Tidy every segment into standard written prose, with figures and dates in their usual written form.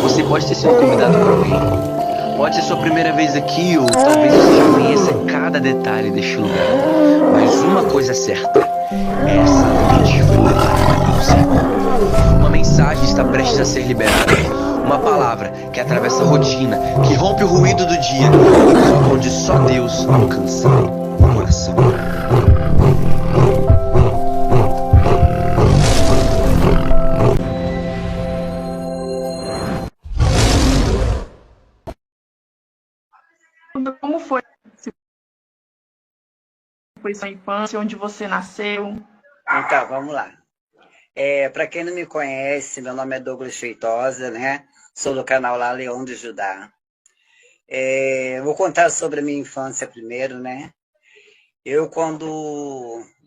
Você pode ter sido convidado por alguém. Pode ser sua primeira vez aqui, ou talvez você já conheça cada detalhe deste lugar. Mas uma coisa é certa: essa noite foi preparada para você. Uma mensagem está prestes a ser liberada. Uma palavra que atravessa a rotina, que rompe o ruído do dia e toca onde só Deus alcança o coração. Como foi? Se foi sua infância, onde você nasceu? Então, vamos lá. Para quem não me conhece, meu nome é Douglas Feitosa, né? Sou do canal lá Leão de Judá. Vou contar sobre a minha infância primeiro, né? Eu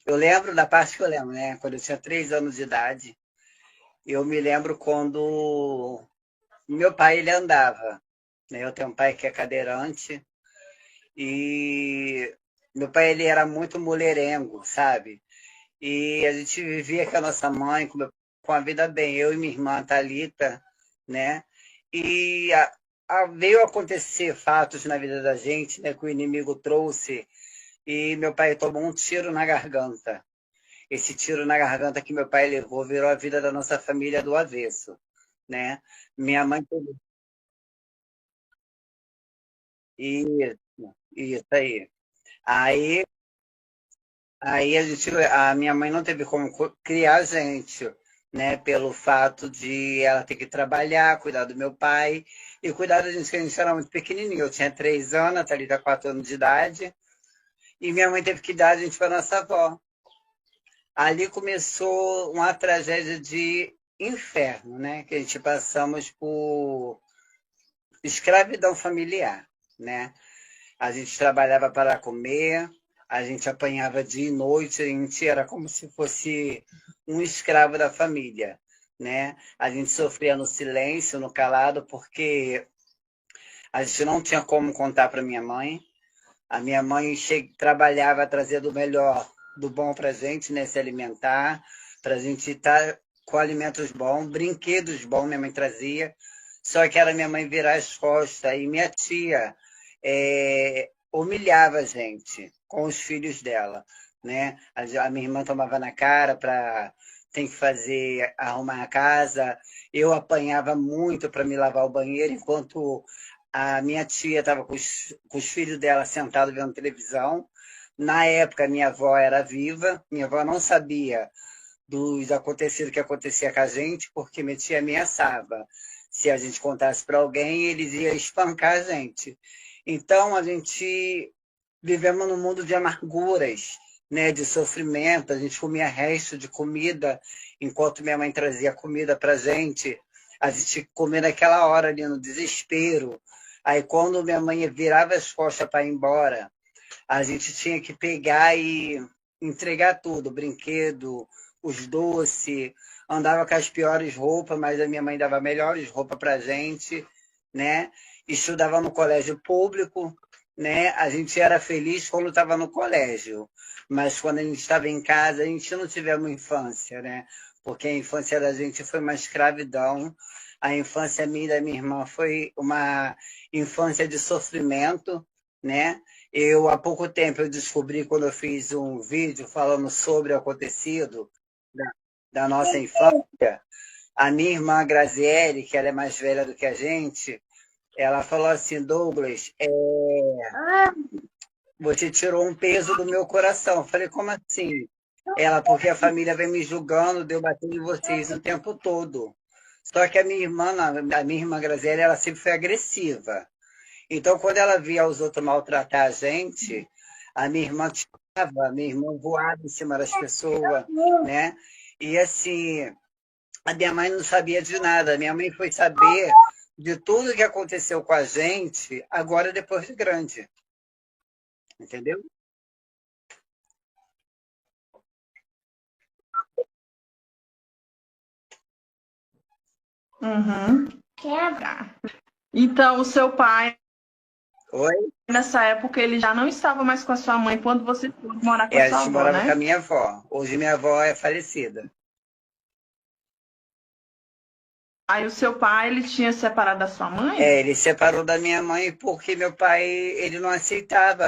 lembro da parte que eu lembro, né? Quando eu tinha 3 anos de idade, eu me lembro quando meu pai ele andava, né? Eu tenho um pai que é cadeirante e meu pai ele era muito mulherengo, sabe? E a gente vivia com a nossa mãe, com a vida bem, eu e minha irmã Thalita, né? E veio acontecer fatos na vida da gente, né? Que o inimigo trouxe e meu pai tomou um tiro na garganta. Esse tiro na garganta que meu pai levou virou a vida da nossa família do avesso, né? Minha mãe teve isso, isso aí. Aí a minha mãe não teve como criar a gente, né? Pelo fato de ela ter que trabalhar, cuidar do meu pai e cuidar da gente, que a gente era muito pequenininho. Eu tinha 3 anos, a Thalita 4 anos de idade, e minha mãe teve que dar a gente para nossa avó. Ali começou uma tragédia de inferno, né? Que a gente passamos por escravidão familiar, né? A gente trabalhava para comer, a gente apanhava dia e noite, a gente era como se fosse um escravo da família, né? A gente sofria no silêncio, no calado, porque a gente não tinha como contar para minha mãe. A minha mãe trabalhava trazendo o melhor do bom para a gente, né? Se alimentar, para a gente estar com alimentos bons, brinquedos bons, minha mãe trazia. Só que era minha mãe virar as costas e minha tia humilhava a gente com os filhos dela, né? A minha irmã tomava na cara para tem que fazer arrumar a casa. Eu apanhava muito para me lavar o banheiro enquanto a minha tia estava com os filhos dela sentados vendo televisão. Na época, minha avó era viva, minha avó não sabia dos acontecidos que acontecia com a gente, porque minha tia ameaçava. Se a gente contasse para alguém, eles iam espancar a gente. Então, a gente vivemos num mundo de amarguras, né, de sofrimento. A gente comia resto de comida, enquanto minha mãe trazia comida para a gente. A gente comia naquela hora ali, no desespero. Aí, quando minha mãe virava as costas para ir embora, a gente tinha que pegar e entregar tudo, brinquedo, os doces, andava com as piores roupas, mas a minha mãe dava melhores roupas para a gente, né? Estudava no colégio público, né? A gente era feliz quando estava no colégio, mas quando a gente estava em casa, a gente não tivemos infância, né? Porque a infância da gente foi uma escravidão, a infância minha e da minha irmã foi uma infância de sofrimento, né? Há pouco tempo, eu descobri, quando eu fiz um vídeo falando sobre o acontecido da, da nossa infância, a minha irmã Graziele, que ela é mais velha do que a gente, ela falou assim: Douglas, você tirou um peso do meu coração. Eu falei: como assim? Ela, porque a família vem me julgando, deu batendo em vocês o tempo todo. Só que a minha irmã Graziele, ela sempre foi agressiva. Então, quando ela via os outros maltratar a gente, a minha irmã tirava, a minha irmã voava em cima das pessoas, né? E assim, a minha mãe não sabia de nada. A minha mãe foi saber de tudo que aconteceu com a gente agora, depois de grande, entendeu? Uhum. Tá. Então, o seu pai, Oi? nessa época, ele já não estava mais com a sua mãe quando você foi morar com a A sua gente avó, morava com a né? minha avó. Hoje minha avó é falecida. Aí o seu pai, ele tinha separado da sua mãe? Ele separou da minha mãe porque meu pai, ele não aceitava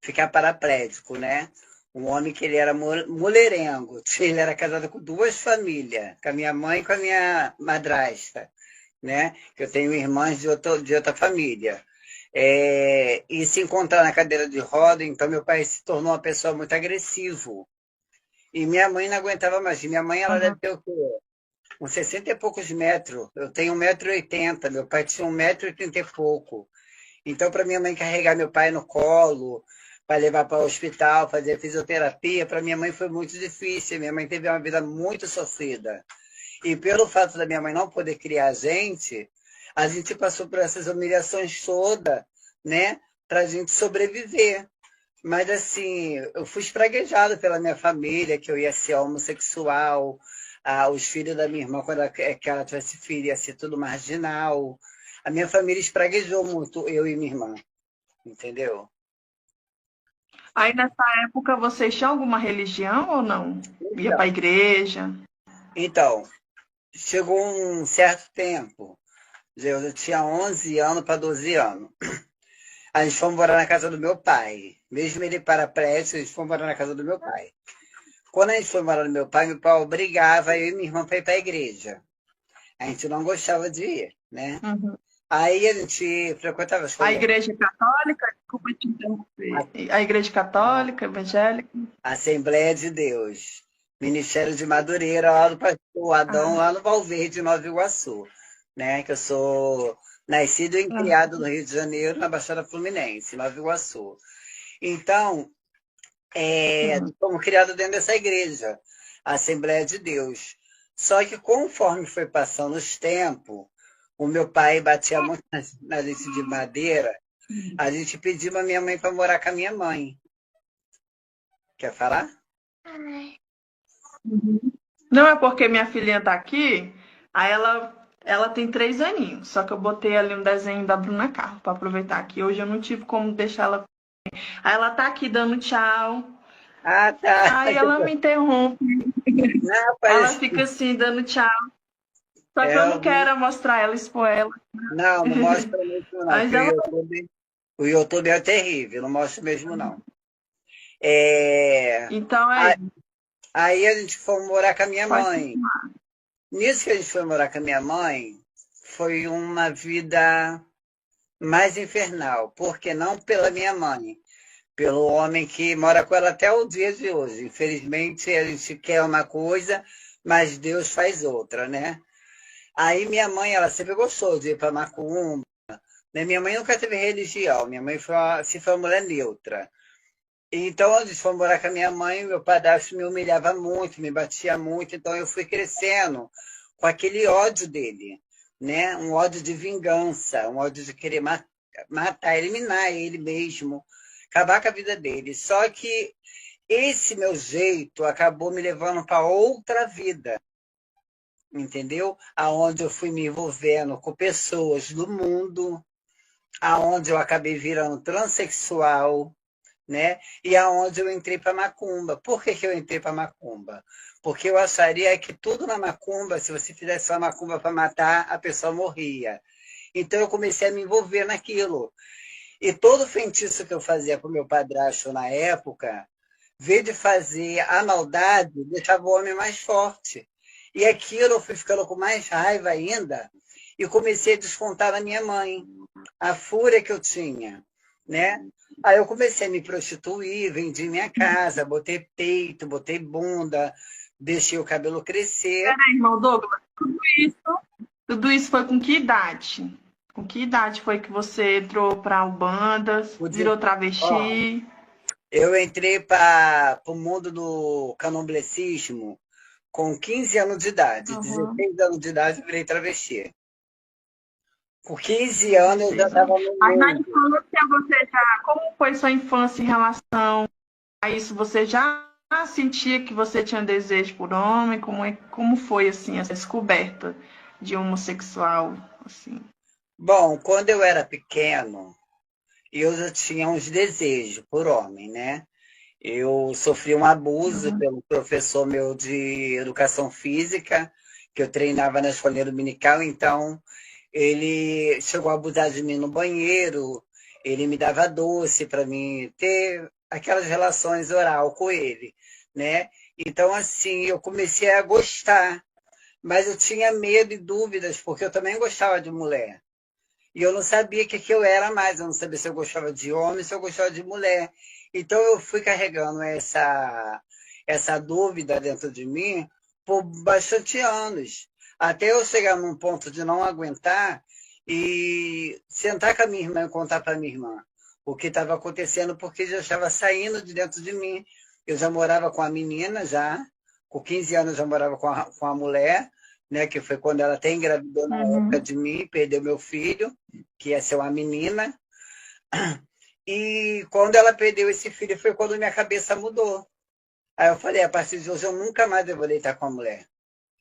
ficar paraplégico, né? Um homem que ele era mulherengo. Ele era casado com duas famílias, com a minha mãe e com a minha madrasta, né? Que eu tenho irmãs de outra família. E se encontrar na cadeira de roda, então meu pai se tornou uma pessoa muito agressivo. E minha mãe não aguentava mais. Minha mãe, ela deve Uhum. ter o quê? Uns 60 e poucos metros. Eu tenho 1,80 m, meu pai tinha 1,80 m e pouco. Então, para minha mãe carregar meu pai no colo, para levar para o hospital, fazer fisioterapia, para minha mãe foi muito difícil. Minha mãe teve uma vida muito sofrida. E pelo fato da minha mãe não poder criar a gente passou por essas humilhações todas, né? Para a gente sobreviver. Mas, assim, eu fui espraguejado pela minha família, que eu ia ser homossexual. Os filhos da minha irmã, quando que ela tivesse filho, ia ser tudo marginal. A minha família espraguejou muito, eu e minha irmã, entendeu? Aí nessa época vocês tinham alguma religião ou não? Ia para a Então, igreja? então, chegou um certo tempo, eu tinha 11 anos para 12 anos. A gente foi morar na casa do meu pai. Mesmo ele paraplégico, a gente foi morar na casa do meu pai. Quando a gente foi morar no meu pai obrigava eu e minha irmã para ir para a igreja. A gente não gostava de ir, né? Uhum. Aí a gente frequentava a A escola, igreja católica? Desculpa te interromper. A igreja católica, evangélica? a Assembleia de Deus, Ministério de Madureira, lá do pastor Adão, Ah, lá no Valverde, Nova Iguaçu, né? Que eu sou nascido e ah, criado no Rio de Janeiro, na Baixada Fluminense, Nova Iguaçu. Então, sim. fomos criados dentro dessa igreja, a Assembleia de Deus. Só que conforme foi passando os tempos, o meu pai batia muito na gente de madeira, a gente pediu a minha mãe para morar com a minha mãe. Quer falar? Uhum. Não é porque minha filhinha tá aqui, aí ela tem 3 aninhos, só que eu botei ali um desenho da Bruna Carro para aproveitar que hoje eu não tive como deixar ela. Aí ela tá aqui dando tchau, Ah, tá. aí ela me interrompe, Não, ela rapaz, fica assim dando tchau, só que eu é, não quero mostrar ela, expor ela. não, não mostra mesmo não, Mas porque ela o YouTube é terrível, não mostra mesmo não. É, então é a- isso, Aí a gente foi morar com a minha pode mãe. continuar. Nisso que a gente foi morar com a minha mãe, foi uma vida mais infernal, porque não pela minha mãe, pelo homem que mora com ela até o dia de hoje. Infelizmente, a gente quer uma coisa, mas Deus faz outra, né? Aí minha mãe, ela sempre gostou de ir para macumba, né? Minha mãe nunca teve religião, minha mãe se foi uma mulher neutra. Então, a gente foi morar com a minha mãe, meu padrasto me humilhava muito, me batia muito, então eu fui crescendo com aquele ódio dele, né? Um ódio de vingança, um ódio de querer matar, eliminar ele mesmo, acabar com a vida dele. Só que esse meu jeito acabou me levando para outra vida, entendeu? Aonde eu fui me envolvendo com pessoas do mundo, aonde eu acabei virando transexual, né? E aonde eu entrei para macumba. Por que que eu entrei para macumba? Porque eu acharia que tudo na macumba, se você fizesse uma macumba para matar, a pessoa morria. Então eu comecei a me envolver naquilo. E todo feitiço que eu fazia com meu padrasto na época, em vez de fazer a maldade, deixava o homem mais forte. E aquilo eu fui ficando com mais raiva ainda e comecei a descontar na minha mãe a fúria que eu tinha, né? Aí eu comecei a me prostituir, vendi minha casa, botei peito, botei bunda, deixei o cabelo crescer. Peraí, irmão Douglas, tudo isso foi com que idade? Com que idade foi que você entrou para Ubandas, virou Ó, travesti? eu entrei para o mundo do candomblecismo com 15 anos de idade. Uhum. 16 anos de idade eu virei travesti. Com 15 anos eu já 16 estava anos. no Aí na mundo. infância você já. Como foi sua infância em relação a isso? Você já sentia que você tinha desejo por homem? Como foi assim essa descoberta de homossexual? Assim? Bom, quando eu era pequeno, eu já tinha uns desejos por homem, né? Eu sofri um abuso Uhum. pelo professor meu de educação física, que eu treinava na escolinha dominical, então ele chegou a abusar de mim no banheiro, ele me dava doce para mim ter aquelas relações oral com ele, né? Então, assim, eu comecei a gostar, mas eu tinha medo e dúvidas, porque eu também gostava de mulher. E eu não sabia o que eu era mais, eu não sabia se eu gostava de homem, se eu gostava de mulher. Então eu fui carregando essa dúvida dentro de mim por bastante anos, até eu chegar num ponto de não aguentar e sentar com a minha irmã e contar para minha irmã o que estava acontecendo, porque já estava saindo de dentro de mim. Eu já morava com a menina, já, com 15 anos já morava com a mulher, né, que foi quando ela até engravidou na época Uhum. de mim, perdeu meu filho, que ia ser uma menina. E quando ela perdeu esse filho foi quando minha cabeça mudou. Aí eu falei, a partir de hoje eu nunca mais vou deitar com a mulher.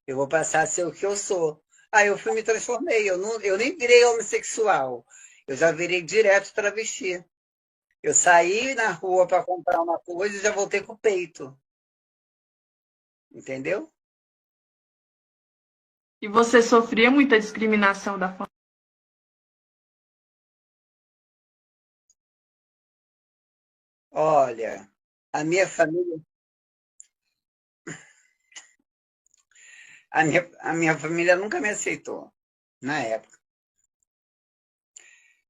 Eu vou passar a ser o que eu sou. Aí eu fui me transformei. Eu nem virei homossexual. Eu já virei direto travesti. Eu saí na rua para comprar uma coisa e já voltei com o peito. Entendeu? E você sofria muita discriminação da família? Olha, a minha família, a minha família nunca me aceitou na época.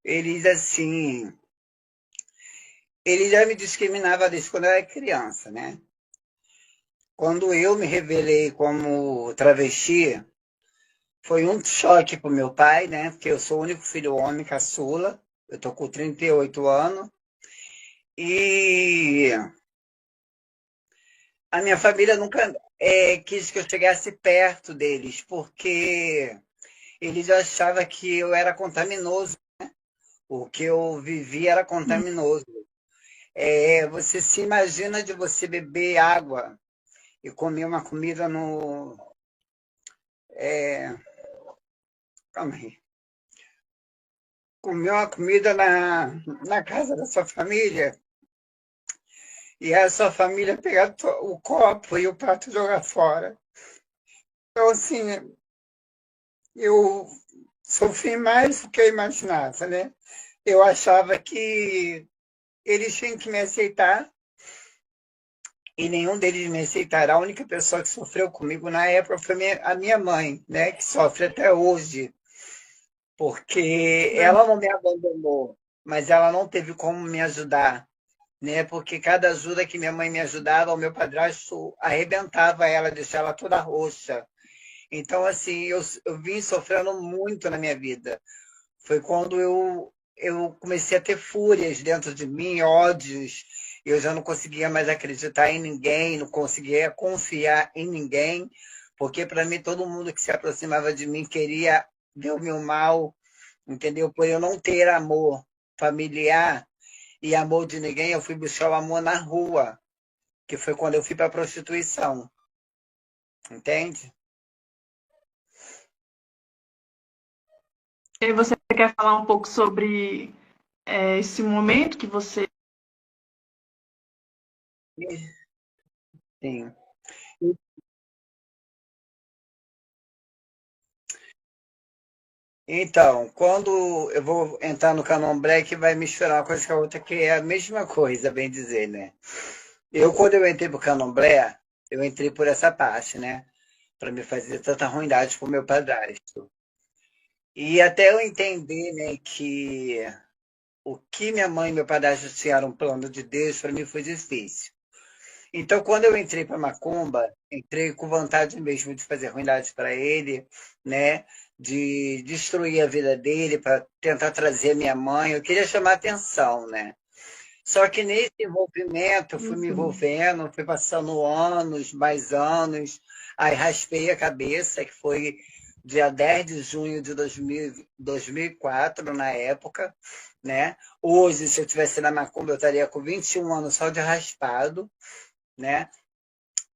Eles assim, eles já me discriminavam desde quando eu era criança, né? Quando eu me revelei como travesti, foi um choque para o meu pai, né? Porque eu sou o único filho homem, caçula. Eu tô com 38 anos. E a minha família nunca quis que eu chegasse perto deles, porque eles achavam que eu era contaminoso. O que eu vivi era contaminoso. Você se imagina de você beber água e comer uma comida no. É, calma aí. Comer uma comida na casa da sua família e a sua família pegar o copo e o prato e jogar fora. Então, assim, eu sofri mais do que eu imaginava, né? Eu achava que eles tinham que me aceitar e nenhum deles me aceitará. A única pessoa que sofreu comigo na época foi a minha mãe, né? Que sofre até hoje, porque ela não me abandonou, mas ela não teve como me ajudar, né? Porque cada ajuda que minha mãe me ajudava, o meu padrasto arrebentava ela, deixava ela toda roxa. Então, assim, eu vim sofrendo muito na minha vida. Foi quando eu comecei a ter fúrias dentro de mim, ódios. Eu já não conseguia mais acreditar em ninguém, não conseguia confiar em ninguém, porque para mim todo mundo que se aproximava de mim queria ver o meu mal, entendeu? Por eu não ter amor familiar e amor de ninguém, eu fui buscar o amor na rua, que foi quando eu fui para a prostituição, entende? E você quer falar um pouco sobre esse momento que você. Sim. Então, quando eu vou entrar no Candomblé, que vai misturar uma coisa com a outra, que é a mesma coisa, bem dizer, né? Quando eu entrei pro Candomblé, eu entrei por essa parte, né? Para me fazer tanta ruindade pro meu padrasto. E até eu entender, né, que o que minha mãe e meu padrasto tinham era um plano de Deus, para mim foi difícil. Então, quando eu entrei para Macumba, entrei com vontade mesmo de fazer ruindade para ele, né? De destruir a vida dele para tentar trazer a minha mãe. Eu queria chamar atenção, né? Só que nesse envolvimento, eu fui me Enfim. envolvendo, fui passando anos, mais anos, aí raspei a cabeça, que foi dia 10 de junho de 2004, na época, né? Hoje, se eu tivesse na Macumba, eu estaria com 21 anos só de raspado, né?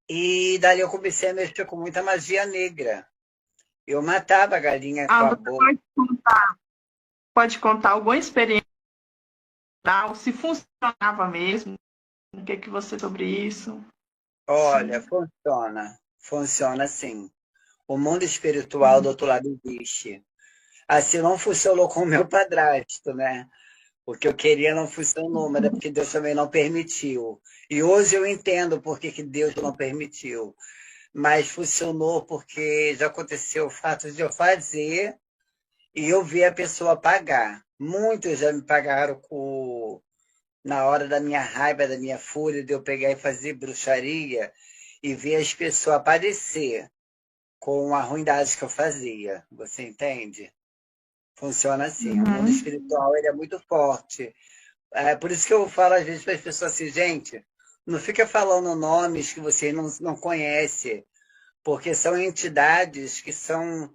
E dali eu comecei a mexer com muita magia negra. Eu matava a galinha com Ah, a você boca. pode contar alguma experiência, se funcionava mesmo? O que que você sobre isso? Olha, Sim. funciona. Funciona sim. O mundo espiritual do outro lado existe. Assim não funcionou com o meu padrasto, né? O que eu queria não funcionou, mas é porque Deus também não permitiu. E hoje eu entendo por que Deus não permitiu. Mas funcionou porque já aconteceu o fato de eu fazer e eu ver a pessoa pagar. Muitos já me pagaram na hora da minha raiva, da minha fúria, de eu pegar e fazer bruxaria e ver as pessoas padecer com a ruindade que eu fazia. Você entende? Funciona assim. O mundo Uhum. espiritual ele é muito forte. É por isso que eu falo às vezes para as pessoas assim, gente, não fica falando nomes que você não conhece, porque são entidades que são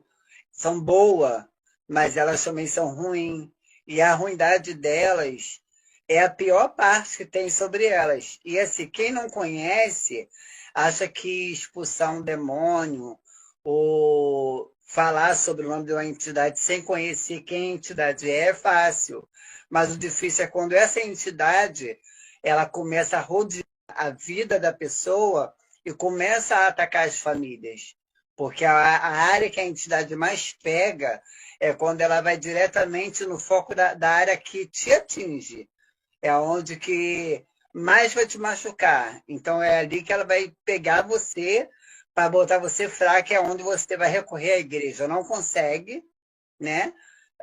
boas, mas elas também são ruins. E a ruindade delas é a pior parte que tem sobre elas. E assim, quem não conhece acha que expulsar um demônio ou falar sobre o nome de uma entidade sem conhecer quem a entidade é fácil. Mas o difícil é quando essa entidade ela começa a rodear a vida da pessoa e começa a atacar as famílias. Porque a área que a entidade mais pega é quando ela vai diretamente no foco da área que te atinge. É onde que mais vai te machucar. Então é ali que ela vai pegar você para botar você fraco, é onde você vai recorrer à igreja. Não consegue, né?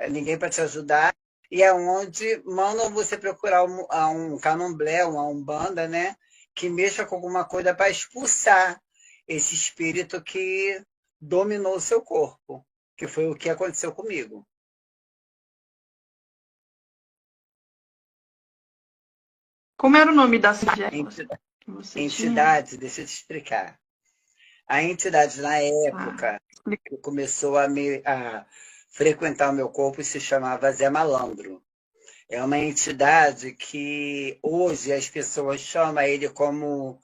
Ninguém para te ajudar. E é onde mandam você procurar um candomblé, uma umbanda, né? Que mexa com alguma coisa para expulsar esse espírito que dominou o seu corpo, que foi o que aconteceu comigo. Como era o nome das singelas que você tinha? Entidade, deixa eu te explicar. A entidade, na Ah, época, explica. que começou a frequentar o meu corpo se chamava Zé Malandro. É uma entidade que hoje as pessoas chamam ele como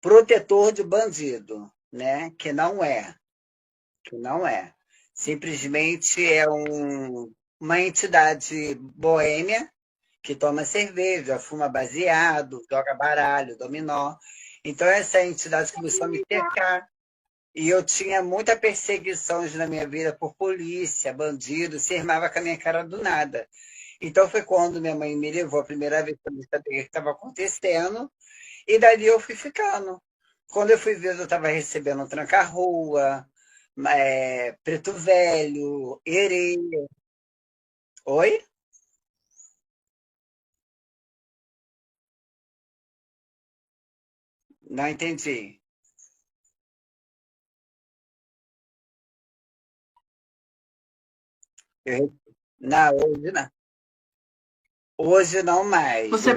protetor de bandido, né? Que não é. Simplesmente é uma entidade boêmia que toma cerveja, fuma baseado, joga baralho, dominó. Então essa entidade começou a me cercar. E eu tinha muita perseguição na minha vida por polícia, bandido, se armava com a minha cara do nada. Então foi quando minha mãe me levou a primeira vez para saber o que estava acontecendo, e dali eu fui ficando. Quando eu fui ver, eu estava recebendo um tranca-rua, preto velho, herê. Oi? Não entendi. Eu, não, hoje não. Hoje não mais. Você,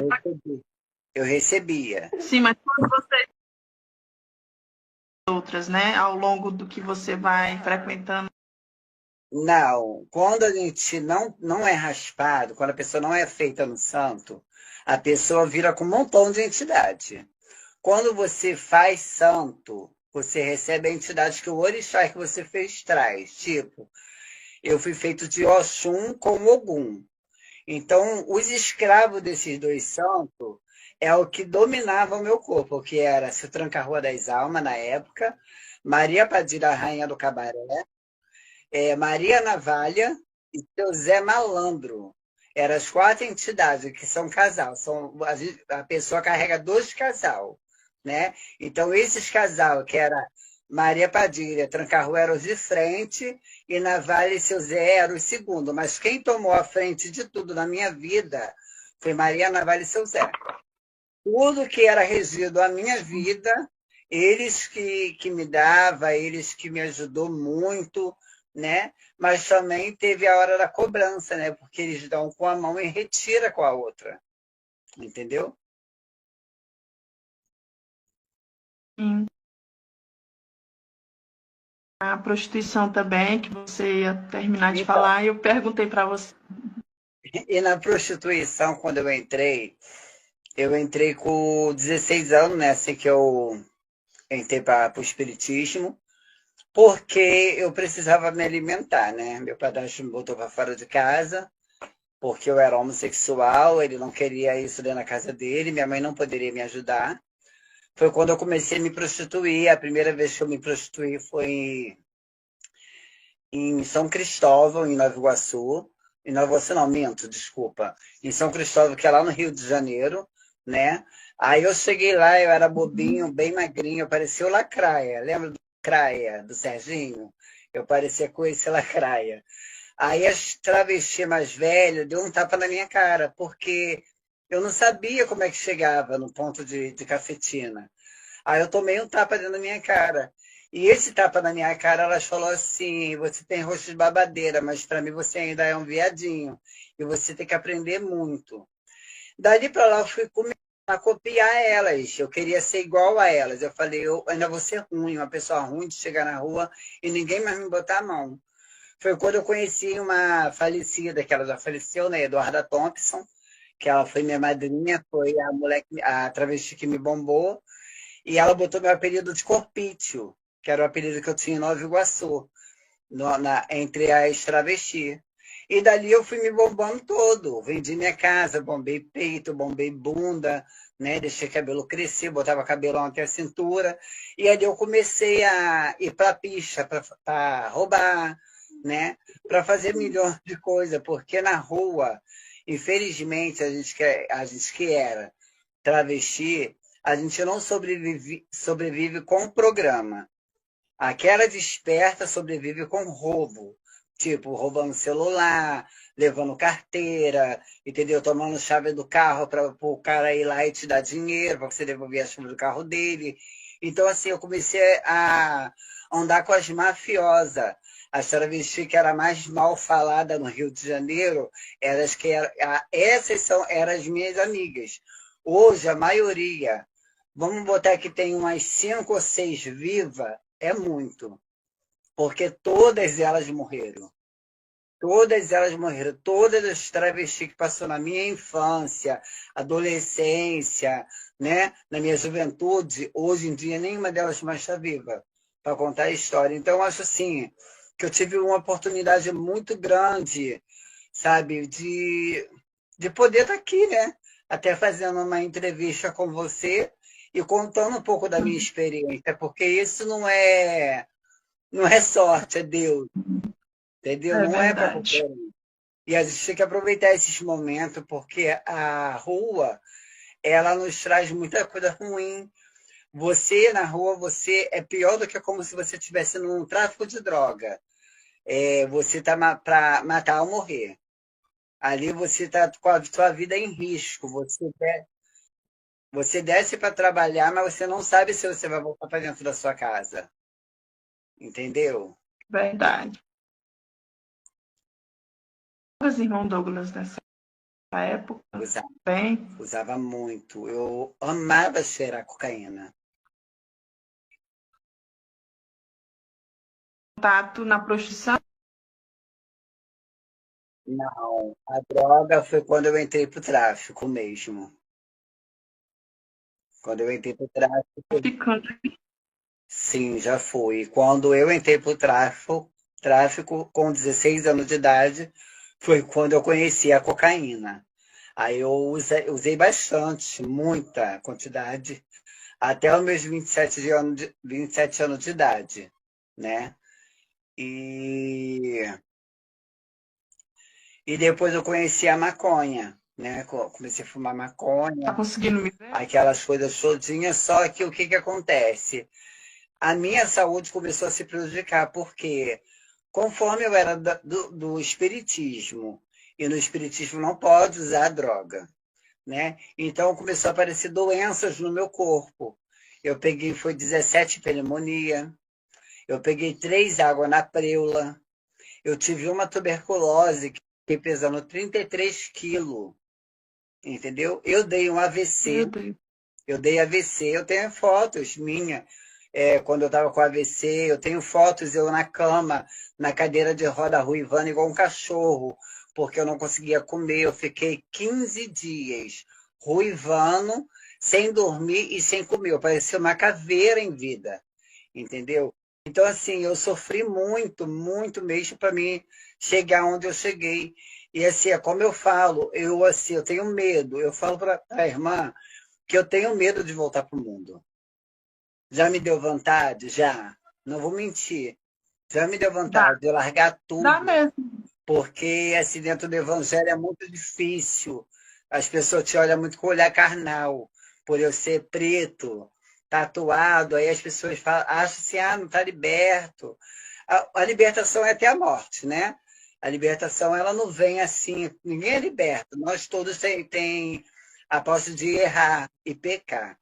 Eu recebia. sim, mas quando você outras, né, ao longo do que você vai frequentando. Não, quando a gente não é raspado, quando a pessoa não é feita no santo, a pessoa vira com um montão de entidade. Quando você faz santo, você recebe a entidade que o orixá que você fez traz. Tipo, eu fui feito de Oxum com Ogum. Então, os escravos desses dois santos é o que dominava o meu corpo, que era se Tranca-Rua das Almas, na época, Maria Padilha, a rainha do cabaré, Maria Navalha e seu Zé Malandro. Eram as quatro entidades que são casal. A pessoa carrega dois casal, né? Então, esses casal, que era Maria Padilha, Tranca-Rua eram os de frente, e Navalha e seu Zé eram os segundo. Mas quem tomou a frente de tudo na minha vida foi Maria Navalha e seu Zé. Tudo que era regido a minha vida, eles que me dava, eles que me ajudou muito, né? Mas também teve a hora da cobrança, né? Porque eles dão com a mão e retira com a outra, entendeu? Sim. A prostituição também, que você ia terminar de Então, falar, e eu perguntei para você. e na prostituição, quando eu entrei com 16 anos, né? Assim que eu entrei para o espiritismo, porque eu precisava me alimentar, né? Meu padrasto me botou para fora de casa, porque eu era homossexual, ele não queria isso dentro da casa dele, minha mãe não poderia me ajudar. foi quando eu comecei a me prostituir. A primeira vez que eu me prostituí foi em São Cristóvão, em Nova Iguaçu. Em Nova Iguaçu não, minto, desculpa. Em São Cristóvão, que é lá no Rio de Janeiro, né? Aí eu cheguei lá, eu era bobinho, bem magrinho, eu parecia o Lacraia. Lembra do Lacraia, do Serginho? Eu parecia com esse Lacraia. Aí as travestis mais velhas deu um tapa na minha cara, porque eu não sabia como é que chegava no ponto de cafetina. Aí eu tomei um tapa dentro da minha cara. E esse tapa na minha cara, ela falou assim: você tem rosto de babadeira, mas para mim você ainda é um viadinho. E você tem que aprender muito. Dali para lá eu fui começar a copiar elas. Eu queria ser igual a elas. Eu falei, eu ainda vou ser ruim, uma pessoa ruim de chegar na rua e ninguém mais me botar a mão. Foi quando eu conheci uma falecida, que ela já faleceu, né? Eduarda Thompson, que ela foi minha madrinha, foi a mulher, a travesti que me bombou. E ela botou meu apelido de Corpício, que era o apelido que eu tinha em Nova Iguaçu, entre as travestis. E dali eu fui me bombando todo. Vendi minha casa, bombei peito, bombei bunda, né? Deixei cabelo crescer, botava cabelão até a cintura. E ali eu comecei a ir para a pista, para roubar, né? Para fazer milhões de coisas, porque na rua, infelizmente, a gente que era travesti, a gente não sobrevive com o programa. Aquela desperta sobrevive com roubo. Tipo, roubando celular, levando carteira, entendeu? Tomando chave do carro para o cara ir lá e te dar dinheiro para você devolver a chave do carro dele. Então, assim, eu comecei a andar com as mafiosas. As travestis que era mais mal falada no Rio de Janeiro, eram as minhas amigas. Hoje, a maioria, vamos botar que tem umas 5 ou 6 vivas, é muito. Porque todas elas morreram. Todas elas morreram. Todas as travestis que passou na minha infância, adolescência, né? Na minha juventude, hoje em dia, nenhuma delas mais está viva para contar a história. Então, eu acho assim, que eu tive uma oportunidade muito grande, sabe, de poder estar aqui, né? Até fazendo uma entrevista com você e contando um pouco da minha experiência, porque isso não é sorte, é Deus, entendeu? É Não é para verdade. qualquer um. E a gente tem que aproveitar esses momentos, porque a rua, ela nos traz muita coisa ruim. Você, na rua, você é pior do que como se você estivesse num tráfico de droga. Você está para matar ou morrer. Ali você está com a sua vida em risco. Você desce para trabalhar, mas você não sabe se você vai voltar para dentro da sua casa. Entendeu? Verdade. Os irmãos Douglas nessa época, Usava, bem, usava muito. Eu amava cheirar cocaína. contato na prostituição. Não, a droga foi quando eu entrei pro tráfico mesmo. Quando eu entrei pro tráfico, Ficando. sim, já fui. Quando eu entrei pro tráfico com 16 anos de idade, foi quando eu conheci a cocaína. Aí eu usei bastante, muita quantidade, até os meus 27 anos de idade, né? E, e depois eu conheci a maconha, né? Comecei a fumar Tá maconha, conseguindo me ver? aquelas coisas todinhas, só que o que que acontece? A minha saúde começou a se prejudicar, porque conforme eu era do espiritismo, e no espiritismo não pode usar droga, né? Então começou a aparecer doenças no meu corpo. Eu peguei, foi 17 pneumonia, eu peguei 3 água na preula, eu tive uma tuberculose que fiquei pesando 33 quilos, entendeu? Eu dei um Meu AVC, Deus. eu tenho fotos minhas, quando eu estava com AVC, eu tenho fotos eu na cama, na cadeira de roda ruivando igual um cachorro, porque eu não conseguia comer, eu fiquei 15 dias ruivando, sem dormir e sem comer, eu parecia uma caveira em vida, entendeu? Então, assim, eu sofri muito, muito mesmo para mim chegar onde eu cheguei. E assim, é como eu falo, assim, eu tenho medo. Eu falo para a irmã que eu tenho medo de voltar para o mundo. Já me deu vontade? Já. Não vou mentir. Já me deu Dá, vontade de largar dá tudo, mesmo. porque assim, dentro do evangelho é muito difícil. As pessoas te olham muito com o olhar carnal, por eu ser preto, tatuado, aí as pessoas falam, acham assim, ah, não está liberto. A libertação é até a morte, né? A libertação ela não vem assim, ninguém é liberto. Nós todos tem a posse de errar e pecar.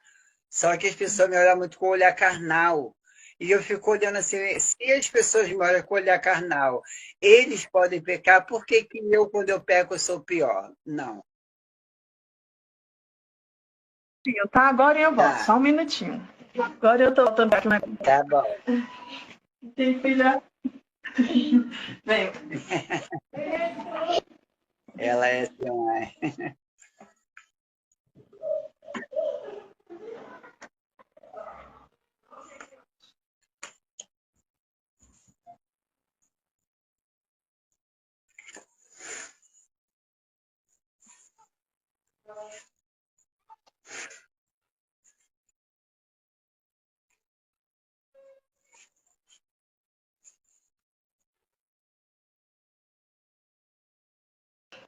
Só que as pessoas me olham muito com o olhar carnal. E eu fico olhando assim, se as pessoas me olham com o olhar carnal, eles podem pecar, por que que eu, quando eu peco, eu sou pior? Não. Tá, agora eu volto, Tá, só um minutinho. Agora eu tô voltando aqui, né? tá bom. Tem filha. Vem. Ela é assim, mãe.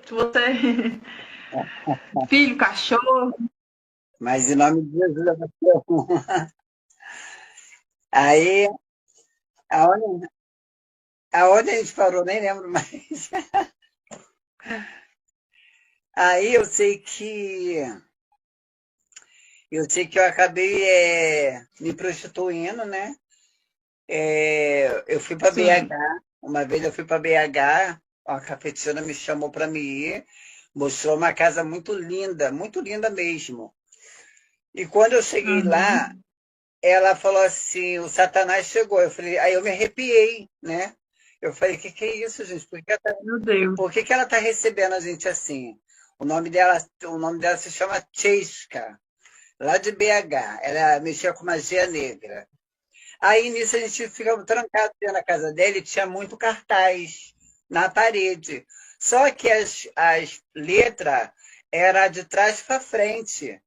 Se você. Filho, cachorro. Mas em nome de Jesus, eu vou ser um. Aí, aonde, aonde a gente parou, nem lembro mais. Aí eu sei que eu acabei me prostituindo, né? Eu fui para Sim. BH, uma vez eu fui para BH, a cafetina me chamou para me ir, mostrou uma casa muito linda mesmo. E quando eu cheguei lá, Uhum. ela falou assim, o Satanás chegou. Eu falei, aí eu me arrepiei, né? Eu falei, que é isso, gente? Meu Deus. Por que ela tá recebendo a gente assim? O nome dela se chama Chesca, lá de BH. Ela mexia com magia negra. Aí nisso a gente fica trancado dentro da casa dele, tinha muito cartaz na parede. Só que as letras era de trás para frente.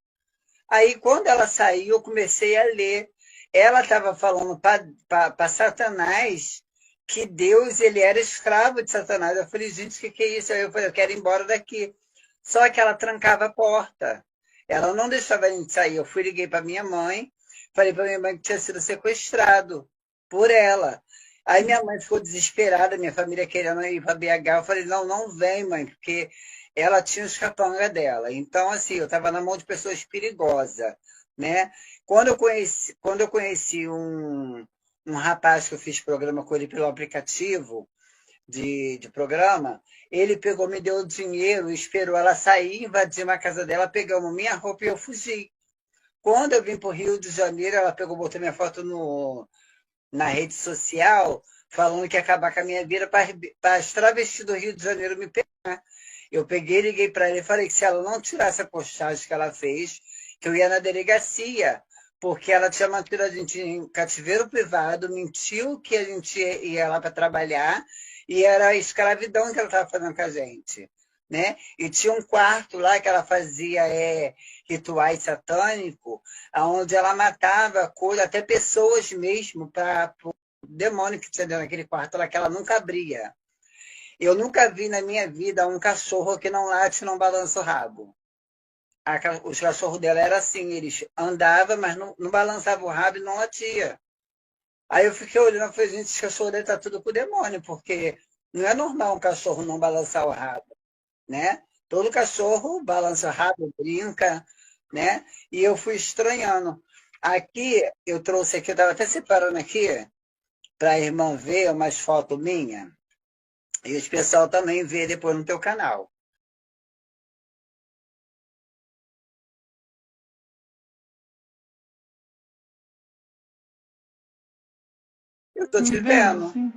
Aí quando ela saiu, eu comecei a ler. Ela estava falando para Satanás que Deus ele era escravo de Satanás. Eu falei, gente, o que é isso? Aí eu falei, eu quero ir embora daqui. Só que ela trancava a porta. Ela não deixava a gente sair. Eu fui, liguei para minha mãe, falei para minha mãe que tinha sido sequestrado por ela. Aí minha mãe ficou desesperada, minha família querendo ir para BH. Eu falei, não, não vem, mãe, porque ela tinha os capangas dela. Então, assim, eu estava na mão de pessoas perigosas, né? Quando eu conheci um rapaz que eu fiz programa com ele pelo aplicativo de programa, ele pegou, me deu o dinheiro, esperou ela sair, invadimos a casa dela, pegamos minha roupa e eu fugi. Quando eu vim para o Rio de Janeiro, ela pegou, botou minha foto na rede social, falando que ia acabar com a minha vida para as travestis do Rio de Janeiro me pegar. Eu peguei, liguei para ele e falei que se ela não tirasse a postagem que ela fez, que eu ia na delegacia, porque ela tinha mantido a gente em cativeiro privado, mentiu que a gente ia lá para trabalhar, e era a escravidão que ela estava fazendo com a gente. Né? E tinha um quarto lá que ela fazia rituais satânicos, onde ela matava até pessoas mesmo, para o demônio que tinha dentro daquele quarto lá, que ela nunca abria. Eu nunca vi na minha vida um cachorro que não late e não balança o rabo. Os cachorros dela eram assim, eles andavam, mas não balançavam o rabo e não latia. Aí eu fiquei olhando e falei, gente, esse cachorro dele tá tudo com o demônio, porque não é normal um cachorro não balançar o rabo, né? Todo cachorro balança o rabo, brinca, né? E eu fui estranhando. Aqui, eu trouxe aqui, eu estava até separando aqui, para a irmã ver umas fotos minhas, e o pessoal também vê depois no teu canal. Eu tô te Vendo, vendo. sim.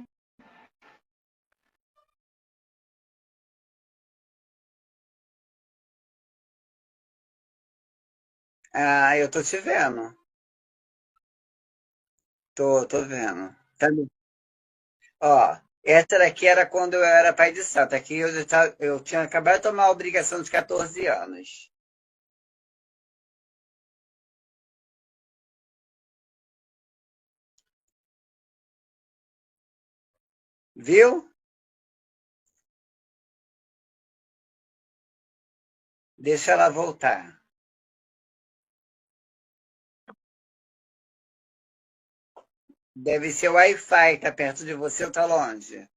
Ah, eu tô te vendo. Tô vendo. Ó, essa daqui era quando eu era pai de santo. Aqui eu tinha acabado de tomar a obrigação de 14 anos. Viu? Deixa ela voltar. Deve ser o Wi-Fi, tá perto de você ou tá longe?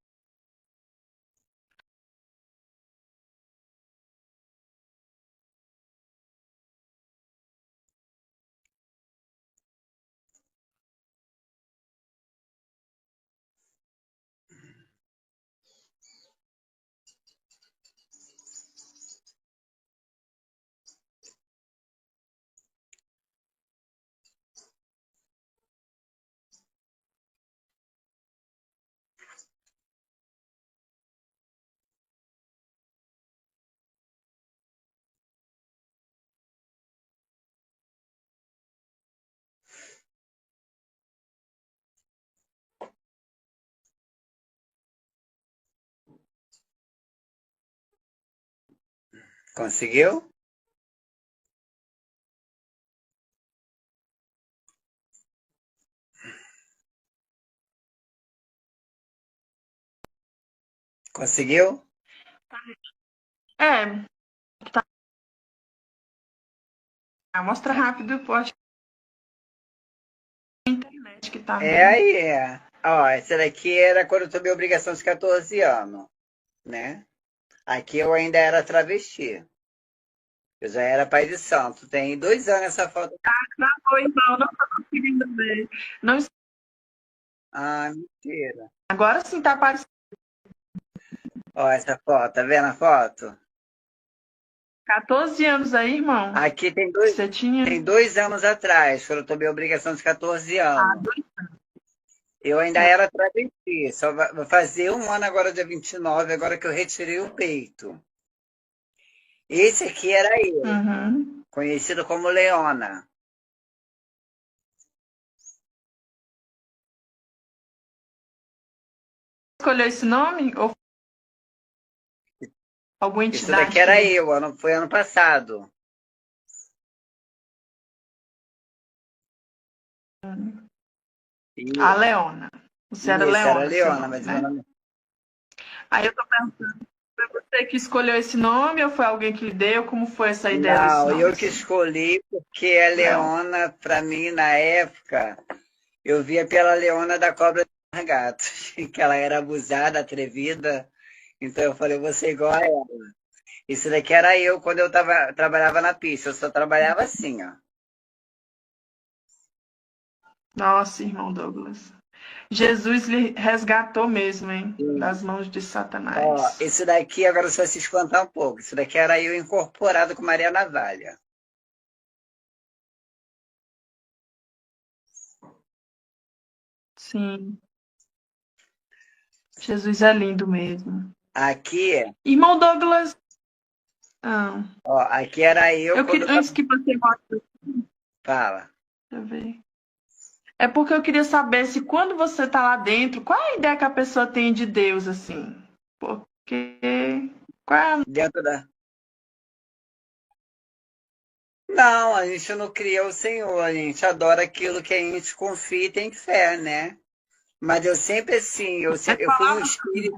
Conseguiu? Conseguiu? É, mostra rápido, pode internet que tá É bem. aí, é. Ó, essa daqui era quando eu tomei obrigação de 14 anos, né? Aqui eu ainda era travesti. Eu já era pai de santo. Tem 2 anos essa foto. Não, irmão, não tô conseguindo ver. Não, Ah, mentira. agora sim tá aparecendo. Ó, essa foto, tá vendo a foto? 14 anos aí, irmão. Aqui Você tinha. tem 2 anos atrás, quando eu tomei obrigação de 14 Ah, anos. Eu ainda era travesti. Só vai fazer um ano agora, dia 29, agora que eu retirei o peito. Esse aqui era eu, uhum. conhecido como Leona. Escolheu esse nome? Ou alguma Isso daqui entidade era que. eu, foi ano passado. A E, Leona. Você era isso, era Leona, seu Leona, nome, mas meu né? nome. Aí eu tô perguntando, foi você que escolheu esse nome ou foi alguém que lhe deu? Como foi essa ideia desse Não, nome, eu que assim? escolhi, porque a Leona. Leona, para mim, na época, eu via pela Leona da Cobra de Gato, que ela era abusada, atrevida. Então eu falei, vou ser igual a ela. Isso daqui era eu quando eu trabalhava na pista. Eu só trabalhava assim, ó. Nossa, irmão Douglas. Jesus lhe resgatou mesmo, hein? Sim. Das mãos de Ó, Satanás. esse daqui, agora você vai se espantar um pouco. Isso daqui era eu incorporado com Maria Navalha. Sim, Jesus é lindo mesmo. Aqui, Irmão Douglas, ah, ó, aqui era eu eu quando eu antes que você mostre, fala. deixa eu ver. É porque eu queria saber se quando você tá lá dentro, qual é a ideia que a pessoa tem de Deus, assim? Porque qual é a... Dentro da. Não, a gente não cria o Senhor, a gente adora aquilo que a gente confia e tem fé, né? Mas eu sempre assim, eu fui um espírito,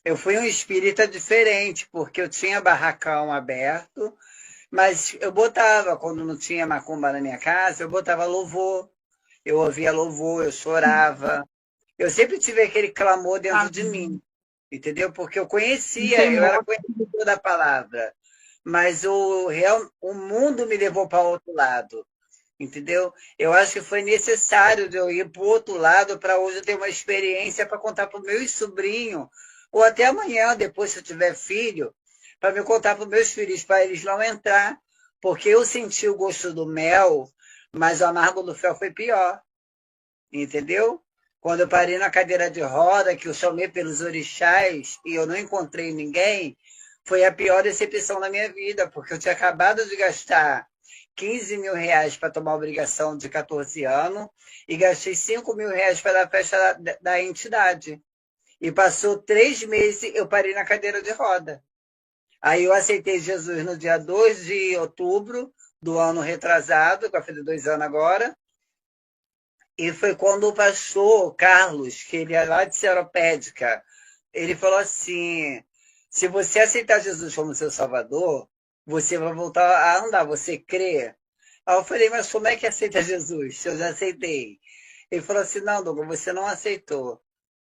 eu fui um espírita diferente, porque eu tinha barracão aberto, mas eu botava, quando não tinha macumba na minha casa, eu botava louvor, eu ouvia louvor, eu chorava. Eu sempre tive aquele clamor dentro de mim, entendeu? Porque eu um conhecia, eu era temor? conhecedor da palavra, mas o mundo me levou para outro lado, entendeu? Eu acho que foi necessário de eu ir para o outro lado para hoje eu ter uma experiência para contar para os meus sobrinhos, ou até amanhã, depois, se eu tiver filho, para me contar para os meus filhos, para eles não entrar, porque eu senti o gosto do mel, mas o amargo do fel foi pior, entendeu? Quando eu parei na cadeira de roda, que eu chamei pelos orixás e eu não encontrei ninguém, foi a pior decepção da minha vida, porque eu tinha acabado de gastar 15 mil reais para tomar obrigação de 14 anos e gastei 5 mil reais para a festa da entidade. E passou 3 meses, eu parei na cadeira de roda. Aí eu aceitei Jesus no dia 2 de outubro do ano retrasado, que vai fazer 2 anos agora, E foi quando o pastor Carlos, que ele é lá de Seropédica, ele falou assim: se você aceitar Jesus como seu Salvador, você vai voltar a andar, você crê? Aí eu falei, mas como é que aceita Jesus? Se eu já aceitei. Ele falou assim, não, Douglas, você não aceitou.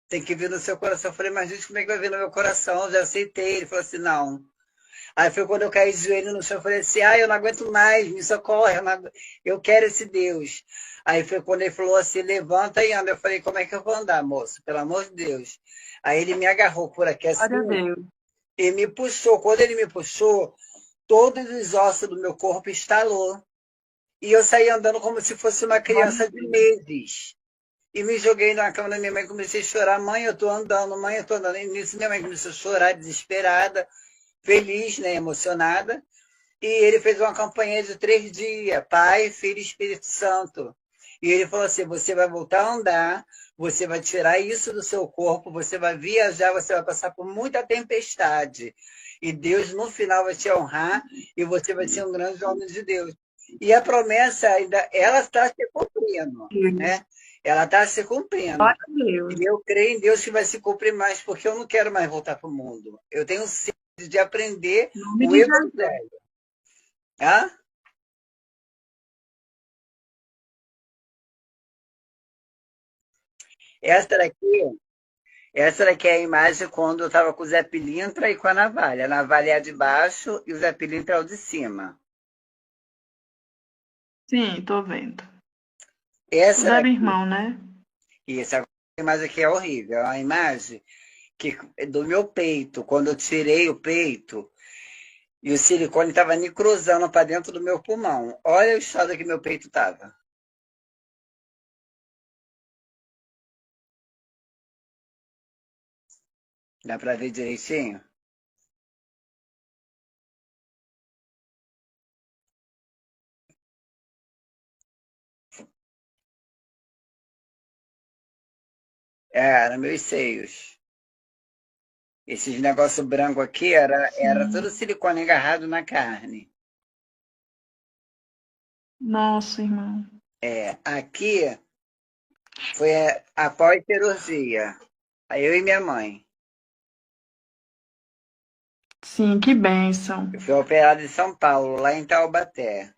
Tem que vir no seu coração. Eu falei, mas gente, como é que vai vir no meu coração? Eu já aceitei. Ele falou assim, não. Aí foi quando eu caí de joelho no chão, eu falei assim, eu não aguento mais, me socorre, eu quero esse Deus. Aí foi quando ele falou assim, levanta e anda. Eu falei, como é que eu vou andar, moço? Pelo amor de Deus. Aí ele me agarrou por aqui assim Glória a Deus. e me puxou. Quando ele me puxou, todos os ossos do meu corpo estalou. E eu saí andando como se fosse uma Glória criança a de Deus. meses. E me joguei na cama da minha mãe, comecei a chorar, mãe, eu tô andando, mãe, eu tô andando. E nisso minha mãe começou a chorar, desesperada, feliz, né, emocionada. E ele fez uma campanha de 3 dias, Pai, Filho e Espírito Santo. E ele falou assim, você vai voltar a andar, você vai tirar isso do seu corpo, você vai viajar, você vai passar por muita tempestade. E Deus, no final, vai te honrar e você vai ser um grande homem de Deus. E a promessa ainda, ela está se cumprindo, né? Ela está se cumprindo. Glória a Deus. E eu creio em Deus que vai se cumprir mais, porque eu não quero mais voltar para o mundo. Eu tenho sede de aprender Em nome o de Jesus. Evangelho. Tá? Essa daqui, essa daqui é a imagem quando eu estava com o Zé Pilintra e com a navalha. A navalha é a de baixo e o Zé Pilintra é o de cima. Sim, tô vendo. Essa Tudo era daqui, irmão, né? e essa imagem aqui é horrível. É uma imagem que, do meu peito, quando eu tirei o peito e o silicone estava necrosando para dentro do meu pulmão. Olha o estado que meu peito estava. Dá para ver direitinho? Era meus seios. Esses negócio branco aqui era Sim. todo silicone agarrado na carne. Nossa, irmão. Aqui foi após cirurgia. Aí eu e minha mãe. Sim, que bênção. Eu fui operado em São Paulo, lá em Taubaté.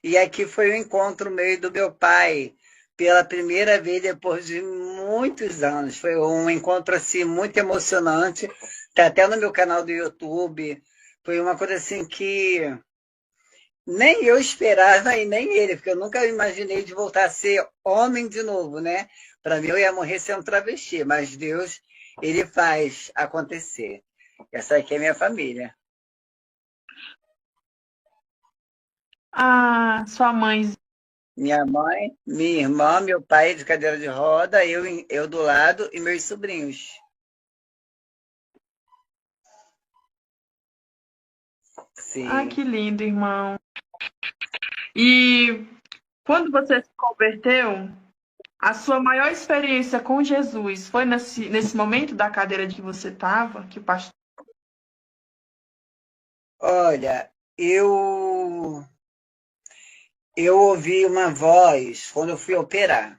E aqui foi o encontro meu e do meu pai, pela primeira vez depois de muitos anos. Foi um encontro assim muito emocionante. Tá até no meu canal do YouTube. Foi uma coisa assim que nem eu esperava e nem ele, porque eu nunca imaginei de voltar a ser homem de novo, né? Para mim eu ia morrer sendo travesti, mas Deus, ele faz acontecer. Essa aqui é minha família. Ah, sua mãe. Minha mãe, minha irmã, meu pai de cadeira de roda, eu do lado e meus sobrinhos. Ah, Sim. que lindo, irmão. E quando você se converteu, a sua maior experiência com Jesus foi nesse momento da cadeira de que você estava, que o pastor. Olha, eu ouvi uma voz quando eu fui operar.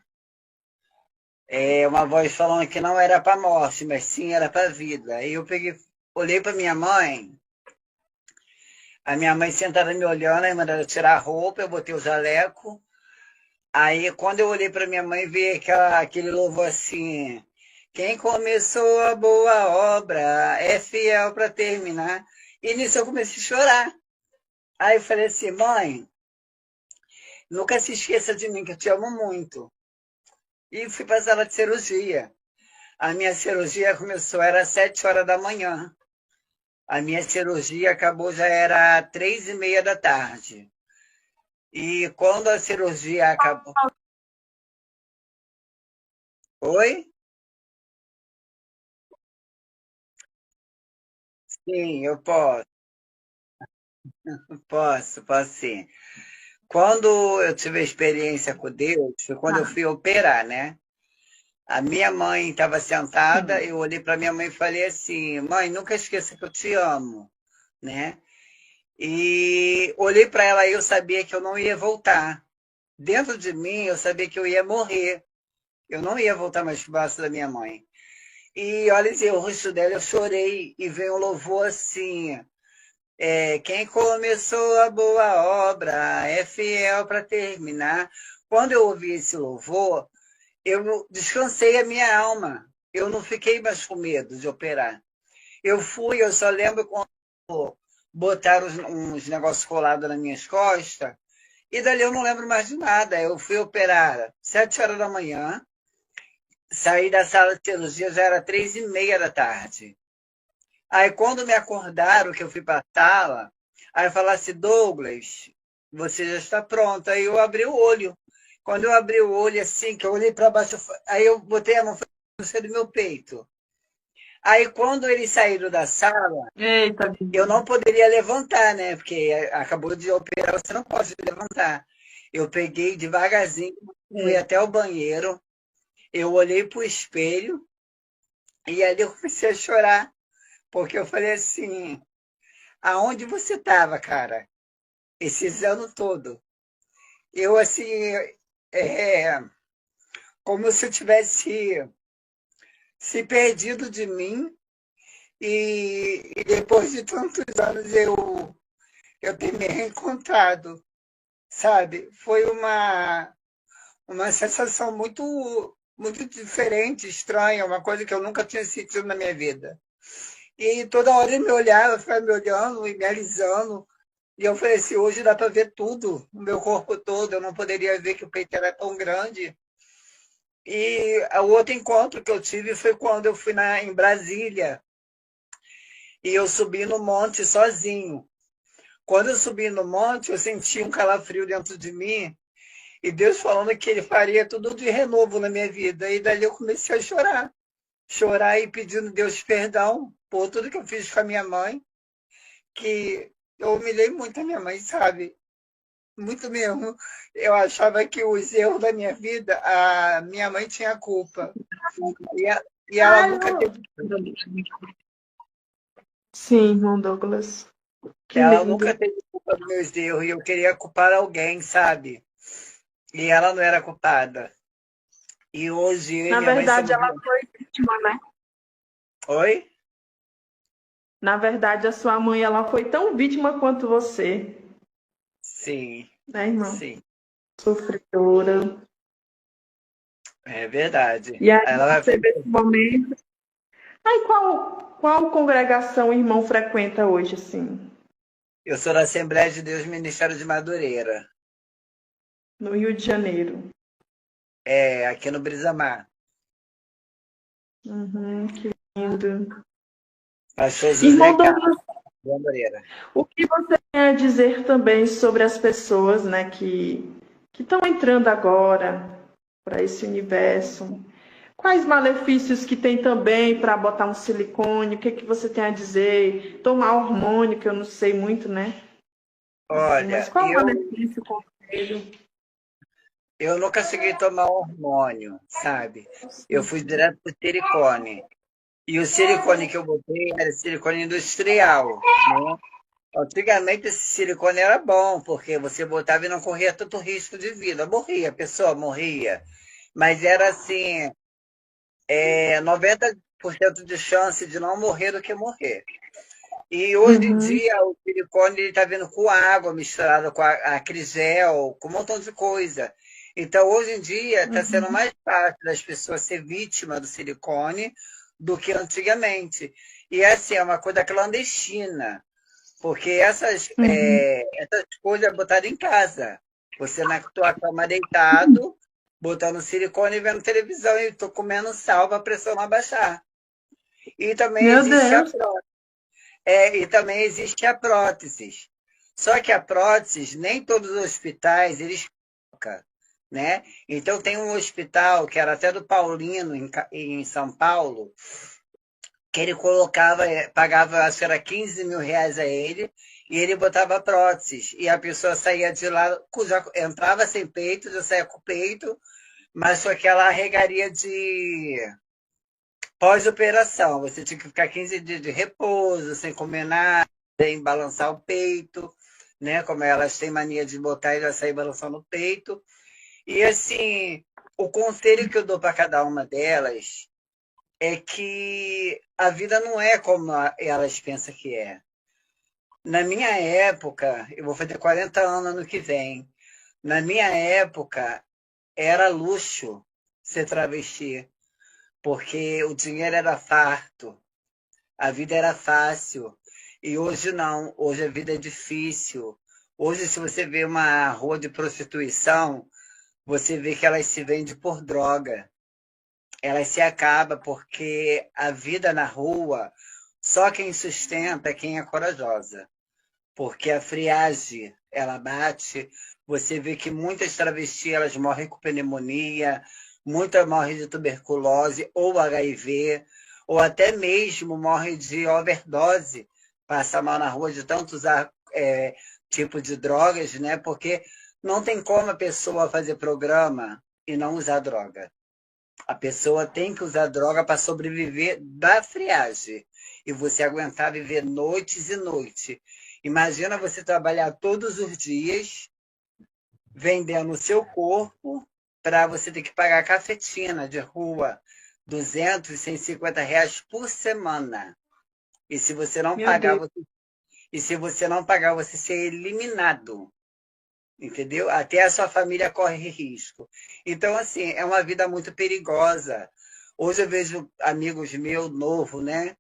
Uma voz falando que não era para morte, mas sim era para vida. Aí eu peguei, olhei para minha mãe, a minha mãe sentada me olhando, aí mandaram eu tirar a roupa, eu botei o jaleco. Aí quando eu olhei para minha mãe, vi aquele louvor assim: quem começou a boa obra é fiel para terminar. E nisso eu comecei a chorar. Aí eu falei assim, mãe, nunca se esqueça de mim, que eu te amo muito. E fui para a sala de cirurgia. A minha cirurgia começou, era às 7 horas da manhã. A minha cirurgia acabou, já era 3h30 da tarde. E quando a cirurgia acabou... Oi? Sim, eu posso sim. Quando eu tive a experiência com Deus, foi quando eu Ah, fui operar, né? A minha mãe estava sentada, sim. eu olhei para minha mãe e falei assim, mãe, nunca esqueça que eu te amo, né? E olhei para ela e eu sabia que eu não ia voltar. Dentro de mim, eu sabia que eu ia morrer. Eu não ia voltar mais pro braço da minha mãe. E olha, assim, o rosto dela, eu chorei e veio um louvor assim. Quem começou a boa obra é fiel para terminar. Quando eu ouvi esse louvor, eu descansei a minha alma. Eu não fiquei mais com medo de operar. Eu só lembro quando botaram uns negócios colados nas minhas costas, e dali eu não lembro mais de nada. Eu fui operar 7 horas da manhã, saí da sala de cirurgia, já era 3h30 da tarde. Aí quando me acordaram, que eu fui para a sala, aí falaram assim, Douglas, você já está pronto. Aí eu abri o olho. Quando eu abri o olho, assim, que eu olhei para baixo, aí eu botei a mão no meu peito. Aí quando eles saíram da sala, Eita, eu não poderia levantar, né? Porque acabou de operar, você não pode levantar. Eu peguei devagarzinho, fui é. até o banheiro, eu olhei para o espelho e ali eu comecei a chorar, porque eu falei assim, aonde você estava, cara? Esses anos todos. Eu, assim, é, como se eu tivesse se perdido de mim e depois de tantos anos eu ter me reencontrado, sabe? Foi uma sensação muito diferente, estranha, uma coisa que eu nunca tinha sentido na minha vida. E toda hora ele me olhava, ficava me olhando e me alisando. E eu falei assim, hoje dá para ver tudo, o meu corpo todo. Eu não poderia ver que o peito era tão grande. E o outro encontro que eu tive foi quando eu fui em Brasília. E eu subi no monte sozinho. Quando eu subi no monte, eu senti um calafrio dentro de mim. E Deus falando que ele faria tudo de renovo na minha vida. E dali eu comecei a chorar. Chorar e pedindo Deus perdão por tudo que eu fiz com a minha mãe. Que eu humilhei muito a minha mãe, sabe? Muito mesmo. Eu achava que os erros da minha vida, a minha mãe tinha culpa. E, e ela Ai, nunca teve, sim, irmão Douglas. Que ela nunca lindo. teve culpa dos meus erros. E eu queria culpar alguém, sabe? E ela não era culpada. E hoje eu e Na minha mãe verdade, somos. ela foi vítima, né? Oi? Na verdade, a sua mãe, ela foi tão vítima quanto você, Sim, né, irmão? sim. Sofredora. É verdade. E aí Ela vai você vê esse momento. Aí qual congregação o irmão frequenta hoje, assim, Eu sou da Assembleia de Deus Ministério de Madureira. no Rio de Janeiro? Aqui no Brisamar. Que lindo. Pastor José Irmão Carlos Douglas, de Madureira. o que você tem a dizer também sobre as pessoas, né, que estão entrando agora para esse universo? Quais malefícios que tem também para botar um silicone? O que que você tem a dizer? Tomar hormônio, que eu não sei muito, né? Assim, mas Olha, qual o malefício, conselho? eu nunca cheguei a tomar hormônio, sabe? Eu fui direto pro silicone. E o silicone que eu botei era silicone industrial, né? Antigamente esse silicone era bom, porque você botava e não corria tanto risco de vida. Morria, a pessoa morria. Mas era assim, 90% de chance de não morrer do que morrer. E hoje em Uhum, dia o silicone está vindo com água misturada com a acrisel, com um montão de coisa. Então, hoje em dia, está sendo uhum, mais fácil das pessoas ser vítima do silicone do que antigamente. E assim, é uma coisa clandestina, porque uhum. essas coisas é botada em casa. Você na tua cama deitado, botando silicone e vendo televisão e tô comendo sal para a pressão não abaixar. E também Meu existe Deus. e também existe a prótese. Só que a prótese, nem todos os hospitais, eles colocam, né? Então, tem um hospital, que era até do Paulino, em São Paulo, que ele colocava, pagava, acho que era 15 mil reais a ele, e ele botava próteses. E a pessoa saía de lá, já entrava sem peito, já saía com peito, mas com aquela regaria de pós-operação. Você tinha que ficar 15 dias de repouso, sem comer nada, sem balançar o peito, né? Como elas têm mania de botar e já sair balançando o peito. E assim, o conselho que eu dou para cada uma delas é que a vida não é como elas pensam que é. Na minha época, eu vou fazer 40 anos ano que vem. Na minha época, era luxo ser travesti, porque o dinheiro era farto, a vida era fácil. E hoje não, hoje a vida é difícil. Hoje, se você vê uma rua de prostituição, você vê que elas se vendem por droga. Elas se acabam porque a vida na rua, só quem sustenta é quem é corajosa. Porque a friagem, ela bate, você vê que muitas travestis elas morrem com pneumonia, muitas morrem de tuberculose ou HIV, ou até mesmo morrem de overdose, passa mal na rua de tanto usar tipo de drogas, né? Porque não tem como a pessoa fazer programa e não usar droga. A pessoa tem que usar droga para sobreviver da friagem. E você aguentar viver noites e noites. Imagina você trabalhar todos os dias vendendo o seu corpo para você ter que pagar cafetina de rua, 200, R$ 150 por semana. E se você não pagar, você ser eliminado. Entendeu? Até a sua família corre risco. Então, assim, é uma vida muito perigosa. Hoje eu vejo amigos meus, novo, né?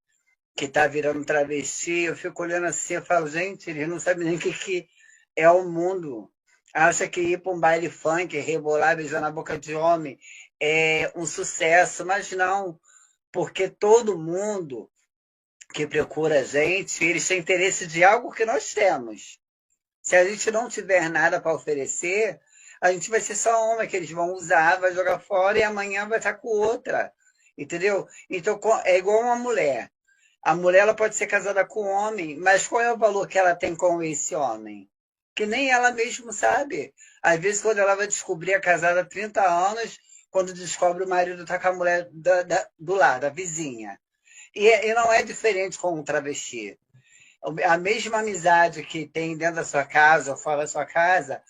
Que tá virando travesti, eu fico olhando assim, eu falo, gente, eles não sabem nem o que é o mundo. Acha que ir para um baile funk, rebolar, beijar na boca de homem é um sucesso, mas não, porque todo mundo que procura a gente, eles têm interesse de algo que nós temos. Se a gente não tiver nada para oferecer, a gente vai ser só uma que eles vão usar, vai jogar fora e amanhã vai estar com outra. Entendeu? Então é igual uma mulher. A mulher ela pode ser casada com um homem, mas qual é o valor que ela tem com esse homem? Que nem ela mesma sabe. Às vezes, quando ela vai descobrir a casada há 30 anos, quando descobre o marido está com a mulher do lado, a vizinha. E não é diferente com um travesti. A mesma amizade que tem dentro da sua casa, ou fora da sua casa,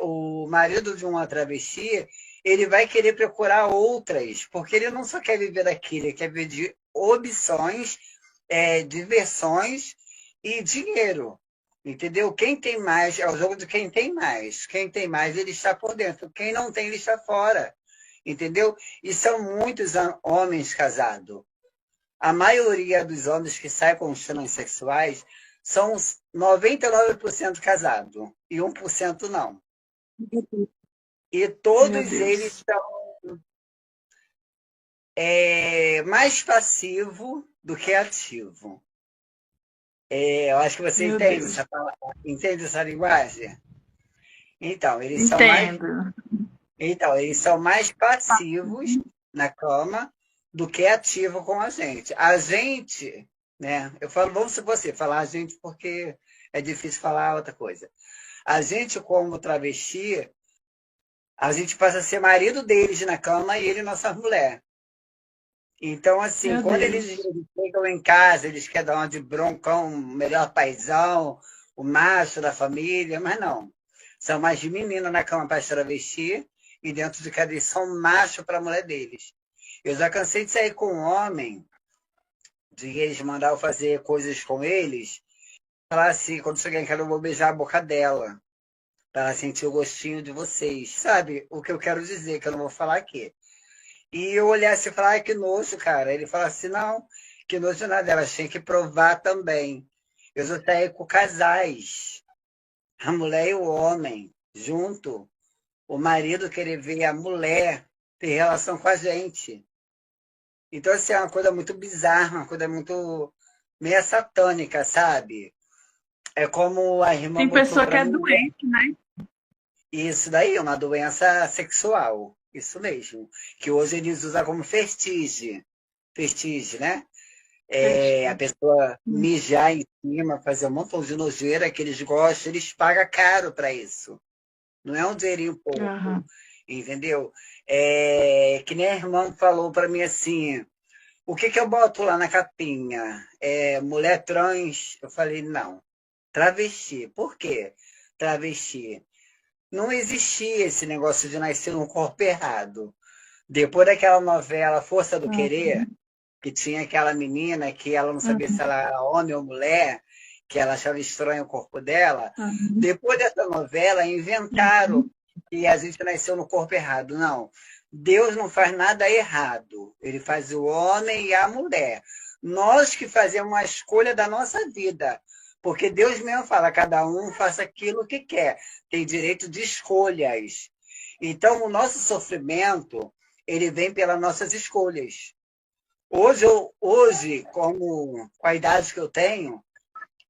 o marido de uma travesti, ele vai querer procurar outras, porque ele não só quer viver daquilo, ele quer viver de opções, diversões e dinheiro. Entendeu? Quem tem mais, é o jogo de quem tem mais. Quem tem mais, ele está por dentro. Quem não tem, ele está fora. Entendeu? E são muitos homens casados. A maioria dos homens que saem com os transexuais são 99% casados e 1% não. E todos eles são mais passivos do que ativos. Eu acho que você entende essa linguagem? Então, eles são mais passivos na cama do que ativo com a gente. A gente, né? Eu falo, vamos você falar a gente porque é difícil falar outra coisa. A gente, como travesti, a gente passa a ser marido deles na cama e ele nossa mulher. Então, assim, quando eles chegam em casa, eles querem dar uma de broncão, o melhor paizão, o macho da família, mas não. São mais de menina na cama para travesti e dentro de casa eles são macho para a mulher deles. Eu já cansei de sair com um homem, de eles mandar eu fazer coisas com eles, falar assim, quando chegar em casa eu vou beijar a boca dela, para ela sentir o gostinho de vocês. Sabe o que eu quero dizer, que eu não vou falar aqui. E eu olhasse e falar, que nojo, cara. Ele fala assim, não, que nojo nada, elas têm que provar também. Eu já saí com casais, a mulher e o homem, junto. O marido querer ver a mulher ter relação com a gente. Então, assim, é uma coisa muito bizarra, uma coisa muito meio satânica, sabe? É como a irmã... Tem pessoa que é doente, né? Isso daí é uma doença sexual. Isso mesmo. Que hoje eles usam como vestígio. Vestígio, né? A pessoa mijar em cima, fazer um montão de nojeira que eles gostam, eles pagam caro para isso. Não é um dinheirinho pouco. Entendeu? Que nem a irmã falou para mim assim, o que eu boto lá na capinha? Mulher trans? Eu falei, não. Travesti. Por quê? Travesti. Não existia esse negócio de nascer num corpo errado. Depois daquela novela Força do Querer, Uhum. que tinha aquela menina que ela não sabia se Uhum. ela era homem ou mulher, que ela achava estranho o corpo dela. Uhum. Depois dessa novela, inventaram Uhum. que a gente nasceu no corpo errado. Não. Deus não faz nada errado. Ele faz o homem e a mulher. Nós que fazemos a escolha da nossa vida. Porque Deus mesmo fala, cada um faça aquilo que quer. Tem direito de escolhas. Então, o nosso sofrimento, ele vem pelas nossas escolhas. Hoje, com a idade que eu tenho,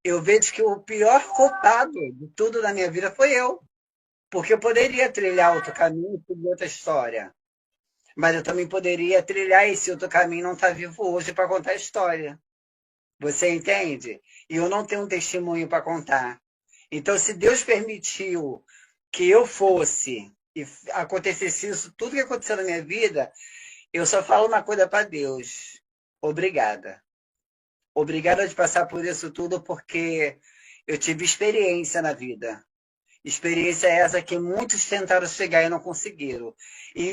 eu vejo que o pior culpado de tudo na minha vida foi eu. Porque eu poderia trilhar outro caminho, seguir outra história. Mas eu também poderia trilhar esse outro caminho e não estar vivo hoje para contar a história. Você entende? E eu não tenho um testemunho para contar. Então, se Deus permitiu que eu fosse e acontecesse isso, tudo que aconteceu na minha vida, eu só falo uma coisa para Deus. Obrigada. Obrigada de passar por isso tudo, porque eu tive experiência na vida. Experiência essa que muitos tentaram chegar e não conseguiram. E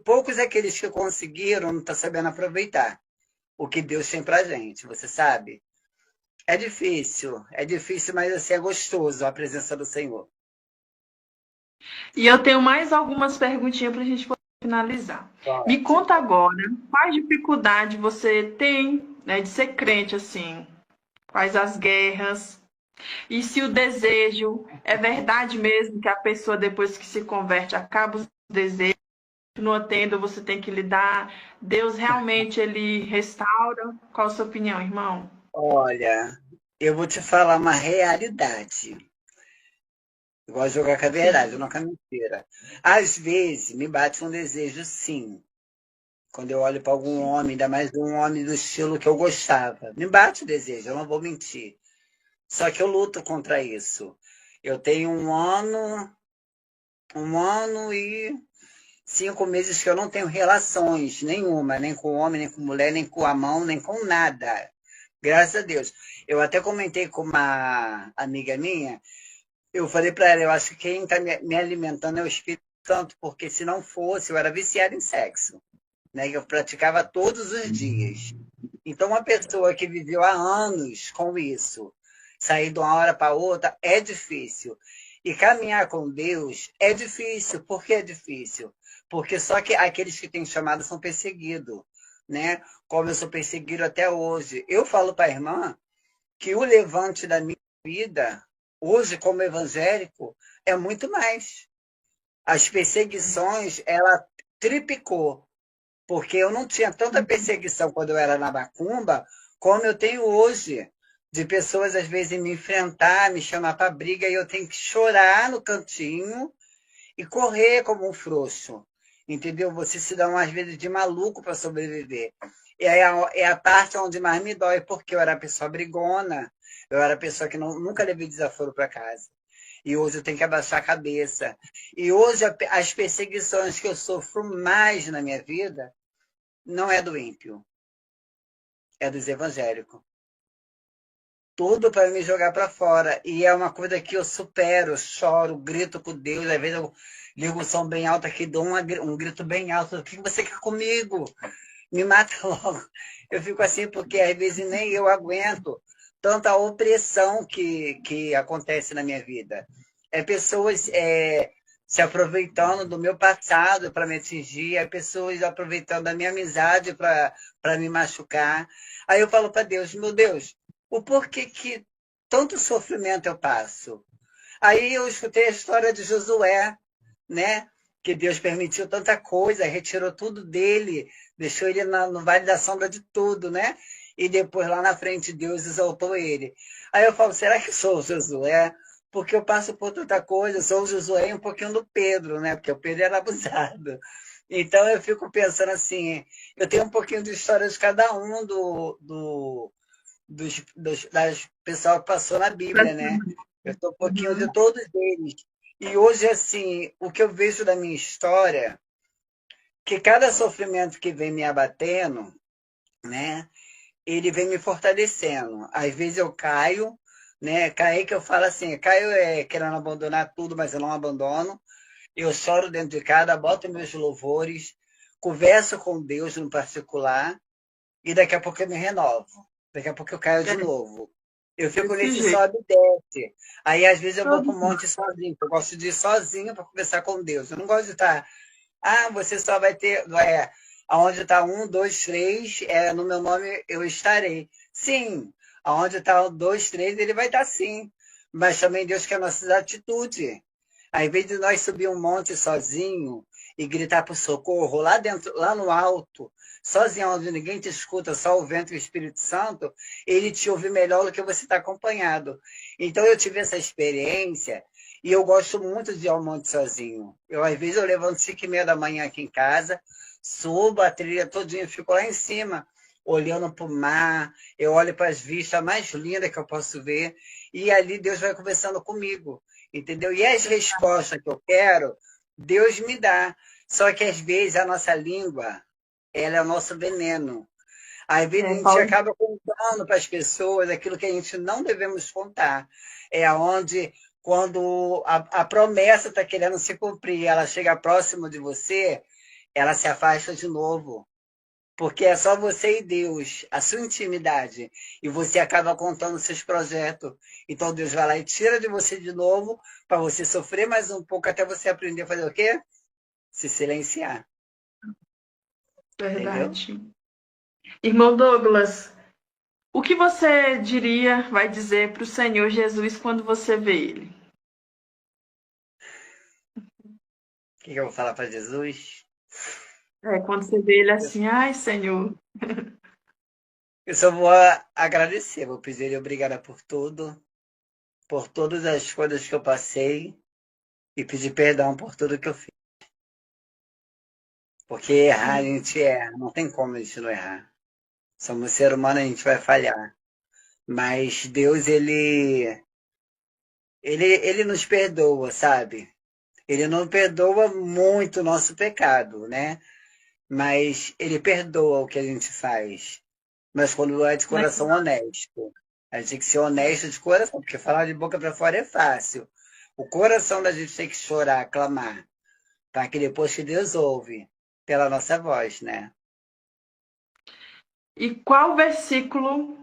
poucos aqueles que conseguiram não estão sabendo aproveitar o que Deus tem pra gente, você sabe? É difícil, mas assim, é gostoso a presença do Senhor. E eu tenho mais algumas perguntinhas para a gente poder finalizar. Me Pode. conta agora, quais dificuldades você tem, né, de ser crente assim? Quais as guerras? E se o desejo é verdade mesmo que a pessoa depois que se converte acaba os desejos, continua tendo, você tem que lidar? Deus realmente ele restaura? Qual a sua opinião, irmão? Olha, eu vou te falar uma realidade. Eu gosto de jogar com a verdade, Sim. não com a mentira. Às vezes me bate um desejo, sim. Quando eu olho para algum Sim. homem, ainda mais um homem do estilo que eu gostava. Me bate o desejo, eu não vou mentir. Só que eu luto contra isso. Eu tenho um ano e 5 meses que eu não tenho relações nenhuma, nem com homem, nem com mulher, nem com a mão, nem com nada. Graças a Deus. Eu até comentei com uma amiga minha, eu falei para ela, eu acho que quem está me alimentando é o Espírito Santo, porque se não fosse, eu era viciada em sexo, né? Eu praticava todos os dias. Então, uma pessoa que viveu há anos com isso, sair de uma hora para outra, é difícil. E caminhar com Deus é difícil. Por que é difícil? Porque só que aqueles que têm chamado são perseguidos, né? Como eu sou perseguido até hoje. Eu falo para a irmã que o levante da minha vida, hoje como evangélico, é muito mais. As perseguições, ela triplicou, porque eu não tinha tanta perseguição quando eu era na macumba, como eu tenho hoje, de pessoas às vezes me enfrentar, me chamar para briga, e eu tenho que chorar no cantinho e correr como um frouxo. Entendeu? Você se dá umas vezes de maluco para sobreviver. E aí é a parte onde mais me dói, porque eu era pessoa brigona, eu era pessoa que nunca levei desaforo para casa. E hoje eu tenho que abaixar a cabeça. E hoje as perseguições que eu sofro mais na minha vida não é do ímpio, é dos evangélicos. Tudo para me jogar para fora. E é uma coisa que eu supero, choro, grito com Deus. Às vezes eu ligo o som bem alto aqui, dou um grito bem alto. O que você quer comigo? Me mata logo. Eu fico assim porque às vezes nem eu aguento tanta opressão que acontece na minha vida. É pessoas se aproveitando do meu passado para me atingir, é pessoas aproveitando da minha amizade para me machucar. Aí eu falo para Deus, meu Deus, o porquê que tanto sofrimento eu passo? Aí eu escutei a história de Josué, né? Que Deus permitiu tanta coisa, retirou tudo dele, deixou ele no vale da sombra de tudo, né? E depois lá na frente Deus exaltou ele. Aí eu falo, será que sou o Josué? Porque eu passo por tanta coisa, sou o Josué e um pouquinho do Pedro, né? Porque o Pedro era abusado. Então eu fico pensando assim, eu tenho um pouquinho de história de cada um das pessoas que passou na Bíblia, né? Eu estou um pouquinho de Uhum. todos eles. E hoje, assim, o que eu vejo da minha história, que cada sofrimento que vem me abatendo, né? Ele vem me fortalecendo. Às vezes eu caio, né? Cair que eu falo assim, caio querendo abandonar tudo, mas eu não abandono. Eu choro dentro de casa, boto meus louvores, converso com Deus no particular e daqui a pouco eu me renovo. Daqui a pouco eu caio de novo. Eu fico Desse nesse jeito. sobe e desce. Aí, às vezes, eu vou para Todo um monte sozinho. Eu gosto de ir sozinho para conversar com Deus. Eu não gosto de estar. Ah, você só vai ter. Aonde está um, dois, três, no meu nome eu estarei. Sim, aonde está um, dois, três, ele vai estar sim. Mas também Deus quer nossas atitudes. Ao invés de nós subir um monte sozinho e gritar por socorro lá dentro, lá no alto, sozinho, onde ninguém te escuta, só o vento e o Espírito Santo, ele te ouve melhor do que você está acompanhado. Então eu tive essa experiência e eu gosto muito de ir ao monte sozinho. Às vezes eu levanto 5h30 da manhã aqui em casa, subo a trilha todinha, fico lá em cima, olhando para o mar, eu olho para as vistas mais lindas que eu posso ver, e ali Deus vai conversando comigo, entendeu? E as respostas que eu quero, Deus me dá. Só que às vezes a nossa língua, ela é o nosso veneno. Às vezes a gente Paulo. acaba contando para as pessoas aquilo que a gente não devemos contar. É onde, quando a promessa está querendo se cumprir, ela chega próximo de você, ela se afasta de novo. Porque é só você e Deus, a sua intimidade. E você acaba contando seus projetos. Então Deus vai lá e tira de você de novo, para você sofrer mais um pouco, até você aprender a fazer o quê? Se silenciar. Entendeu? Verdade. Irmão Douglas, o que você diria, vai dizer para o Senhor Jesus quando você vê ele? O que eu vou falar para Jesus? Quando você vê ele assim, ai, Senhor. Eu só vou agradecer, vou pedir ele obrigada por tudo, por todas as coisas que eu passei e pedir perdão por tudo que eu fiz. Porque errar a gente erra, não tem como a gente não errar. Somos ser humano, a gente vai falhar. Mas Deus, ele nos perdoa, sabe? Ele não perdoa muito o nosso pecado, né? Mas ele perdoa o que a gente faz. Mas quando é de Né? coração honesto. A gente tem que ser honesto de coração, porque falar de boca para fora é fácil. O coração da gente tem que chorar, clamar, para que depois que Deus ouve pela nossa voz, né? E qual versículo,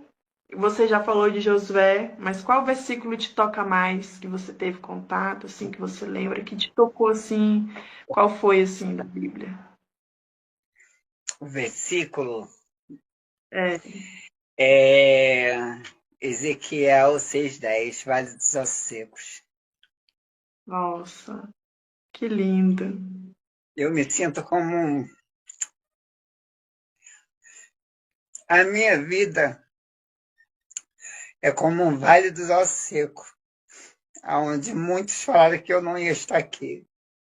você já falou de Josué, mas qual versículo te toca mais, que você teve contato, assim, que você lembra, que te tocou, assim, qual foi, assim, da Bíblia? O versículo É, é Ezequiel 6:10, Vale dos Ossos Secos. nossa, que lindo. Eu me sinto como a minha vida é como um vale dos ossos secos, onde muitos falaram que eu não ia estar aqui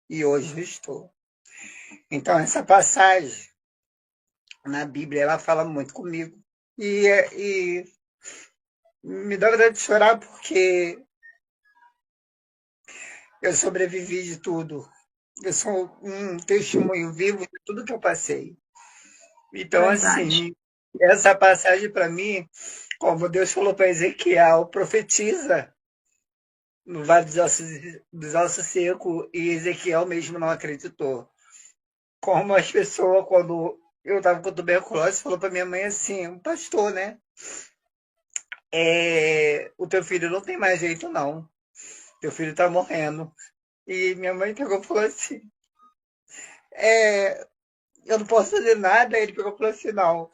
e hoje eu estou. Então essa passagem na Bíblia ela fala muito comigo e me dá vontade de chorar porque eu sobrevivi de tudo. Eu sou um testemunho vivo de tudo que eu passei. Então, Verdade. assim, essa passagem para mim, como Deus falou para Ezequiel, profetiza no Vale dos Ossos Secos, e Ezequiel mesmo não acreditou. Como as pessoas, quando eu estava com tuberculose, falou para minha mãe assim, um pastor, né? O teu filho não tem mais jeito, não. Teu filho está morrendo. E minha mãe pegou e falou assim, eu não posso fazer nada. Aí ele pegou e falou assim, não,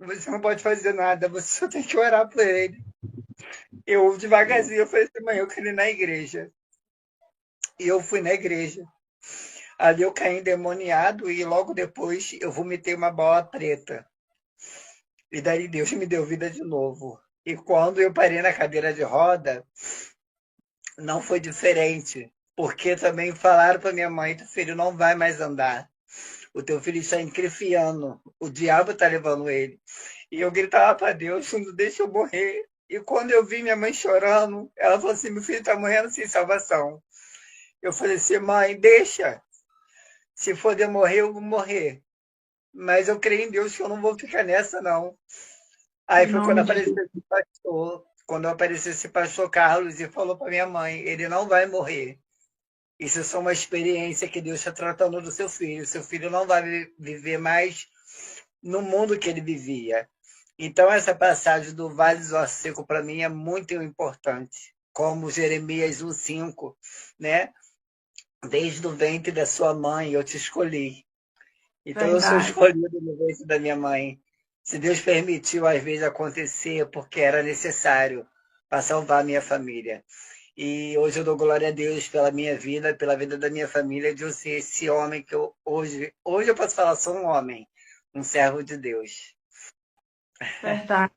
você não pode fazer nada, você só tem que orar por ele. Eu, devagarzinho, eu falei assim, mãe, eu quero ir na igreja. E eu fui na igreja. Ali eu caí endemoniado e logo depois eu vomitei uma bola preta. E daí Deus me deu vida de novo. E quando eu parei na cadeira de roda, não foi diferente. Porque também falaram para minha mãe, teu filho não vai mais andar. O teu filho está encrifiando. O diabo está levando ele. E eu gritava para Deus, não deixa eu morrer. E quando eu vi minha mãe chorando, ela falou assim, meu filho está morrendo sem salvação. Eu falei assim, mãe, deixa. Se for de morrer, eu vou morrer. Mas eu creio em Deus que eu não vou ficar nessa, não. Aí Em foi quando nome de apareceu Jesus. esse pastor, quando apareceu esse pastor Carlos e falou para minha mãe, ele não vai morrer. Isso é só uma experiência que Deus está tratando do seu filho. Seu filho não vai viver mais no mundo que ele vivia. Então, essa passagem do Vale do Ossos Seco, para mim, é muito importante. Como Jeremias 1,5, né? Desde o ventre da sua mãe, eu te escolhi. Então, eu sou Verdade. escolhido no ventre da minha mãe. Se Deus permitiu, às vezes, acontecer, porque era necessário para salvar a minha família. E hoje eu dou glória a Deus pela minha vida, pela vida da minha família, de eu ser esse homem que eu hoje eu posso falar, sou um homem, um servo de Deus. Verdade.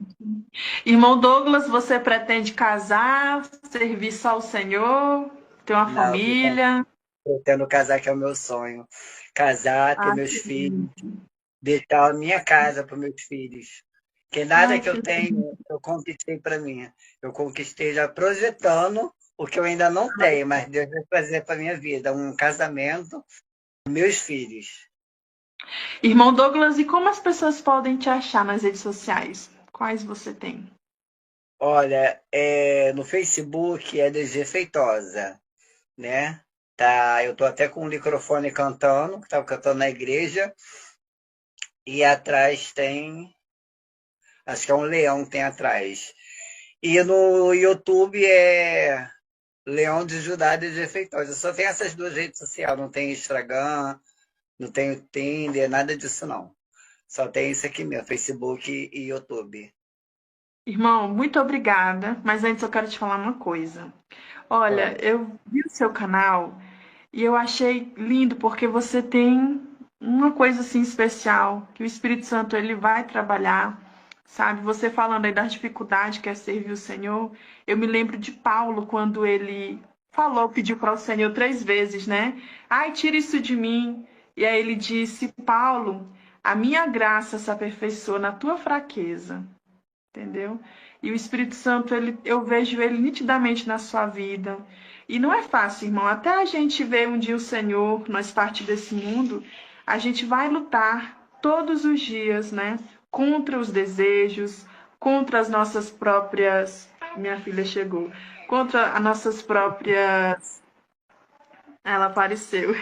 Irmão Douglas, você pretende casar, servir só ao Senhor, ter uma Não, família? pretendo casar, que é o meu sonho. Casar, ter Ah, meus que filhos, lindo. deixar a minha casa para meus filhos. Que nada Ai, que eu que lindo. tenho, eu conquistei para mim. Eu conquistei já projetando o que eu ainda não tenho, mas Deus vai fazer para minha vida, um casamento, meus filhos. Irmão Douglas, e como as pessoas podem te achar nas redes sociais? Quais você tem? Olha, no Facebook é DG Feitosa, né? Tá, eu tô até com o microfone cantando, que tava cantando na igreja, e atrás tem, acho que é um leão que tem atrás. E no YouTube é Leão de Judá DG Feitosa. Só tem essas duas redes sociais, não tem Instagram, não tem Tinder, nada disso não. Só tem isso aqui mesmo, Facebook e YouTube. Irmão, muito obrigada, mas antes eu quero te falar uma coisa. Olha, Pode. eu vi o seu canal e eu achei lindo porque você tem uma coisa assim especial, que o Espírito Santo ele vai trabalhar, sabe? Você falando aí da dificuldade que é servir o Senhor, eu me lembro de Paulo quando ele falou, pediu para o Senhor 3 vezes, né? Ai, tira isso de mim. E aí ele disse, Paulo, a minha graça se aperfeiçoa na tua fraqueza. Entendeu? E o Espírito Santo, eu vejo ele nitidamente na sua vida. E não é fácil, irmão. Até a gente ver um dia o Senhor, nós parte desse mundo, a gente vai lutar todos os dias, né? Contra os desejos, contra as nossas próprias. Minha filha chegou. Contra as nossas próprias. Ela apareceu.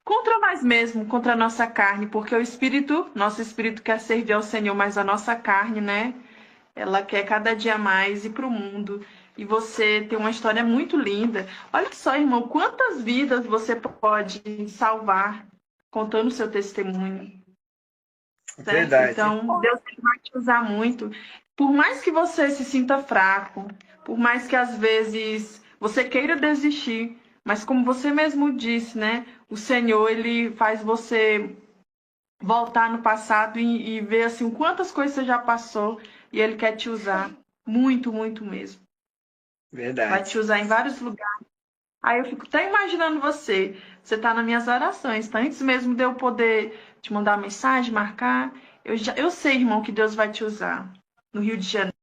Contra nós mesmos, contra a nossa carne, porque o espírito, nosso espírito quer servir ao Senhor, mas a nossa carne, né? Ela quer cada dia mais ir para o mundo. E você tem uma história muito linda. Olha só, irmão, quantas vidas você pode salvar contando o seu testemunho, certo? Verdade. Então, Deus vai te usar muito. Por mais que você se sinta fraco, por mais que às vezes você queira desistir, mas como você mesmo disse, né? O Senhor, ele faz você voltar no passado e ver assim quantas coisas você já passou e ele quer te usar muito, muito mesmo. Vai te Verdade. usar em vários lugares. Aí eu fico até imaginando você. Você tá nas minhas orações, tá? Antes mesmo de eu poder te mandar uma mensagem, marcar, eu sei, irmão, que Deus vai te usar no Rio de Janeiro.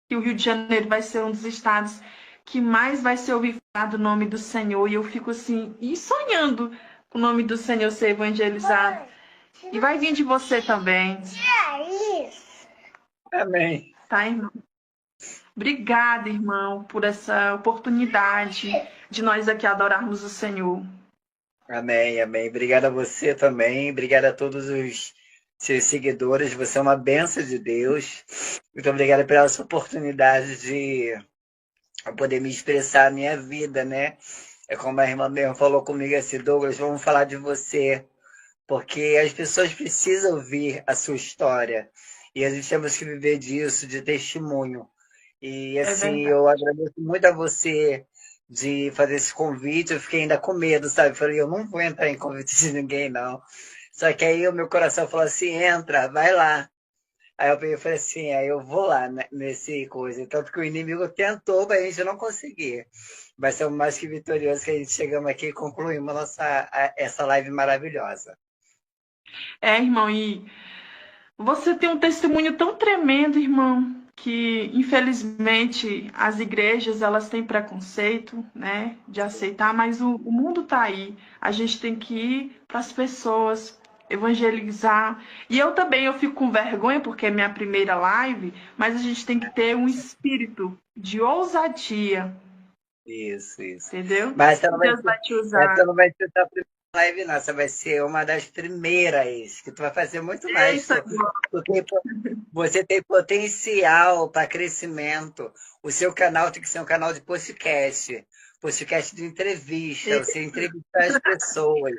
Que o Rio de Janeiro vai ser um dos estados que mais vai ser ouvido falar do nome do Senhor. E eu fico assim, e sonhando com o nome do Senhor ser evangelizado. E vai vir de você também. Amém. Tá, irmão? Obrigada, irmão, por essa oportunidade de nós aqui adorarmos o Senhor. Amém, amém. Obrigado a você também. Obrigado a todos os seus seguidores. Você é uma bênção de Deus. Muito obrigado pela essa oportunidade de eu poder me expressar a minha vida, né? É como a irmã mesmo falou comigo assim, Douglas, vamos falar de você, porque as pessoas precisam ouvir a sua história. E a gente temos que viver disso, de testemunho. E É assim, verdade. eu agradeço muito a você de fazer esse convite. Eu fiquei ainda com medo, sabe? Falei, eu não vou entrar em convite de ninguém, não. Só que aí o meu coração falou assim, entra, vai lá. Aí eu peguei e falei assim, aí eu vou lá nesse coisa. Tanto que o inimigo tentou, mas a gente não conseguir. Vai ser o mais que vitorioso que a gente chegamos aqui e concluímos essa live maravilhosa. É, irmão, e você tem um testemunho tão tremendo, irmão, que infelizmente as igrejas elas têm preconceito, né, de aceitar, mas o mundo tá aí. A gente tem que ir para as pessoas, evangelizar. E eu também eu fico com vergonha porque é minha primeira live, mas a gente tem que ter um espírito de ousadia Isso. entendeu? Mas essa não vai Deus ser, vai te usar. essa não vai ser a primeira live, não. Essa vai ser uma das primeiras, que tu vai fazer muito mais. Eita, Tu tem, você tem potencial para crescimento. O seu canal tem que ser um canal de podcast. Podcast de entrevista. Você entrevistar as pessoas,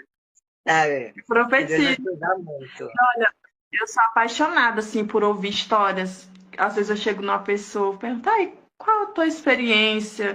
sabe? Que Deus vai profecia. te usar muito. Olha, eu sou apaixonada, assim, por ouvir histórias. Às vezes eu chego numa pessoa, pergunto, ai, qual a tua experiência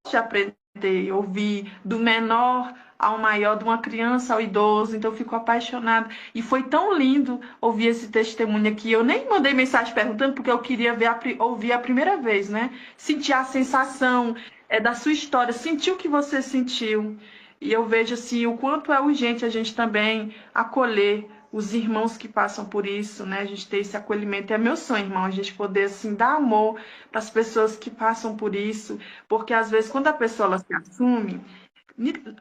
de aprender, ouvir do menor ao maior, de uma criança ao idoso, então eu fico apaixonada. E foi tão lindo ouvir esse testemunho aqui. Eu nem mandei mensagem perguntando, porque eu queria ver ouvir a primeira vez, né? Sentir a sensação da sua história, sentir o que você sentiu. E eu vejo assim o quanto é urgente a gente também acolher os irmãos que passam por isso, né? A gente ter esse acolhimento. É meu sonho, irmão, a gente poder assim dar amor para as pessoas que passam por isso, porque às vezes quando a pessoa ela se assume,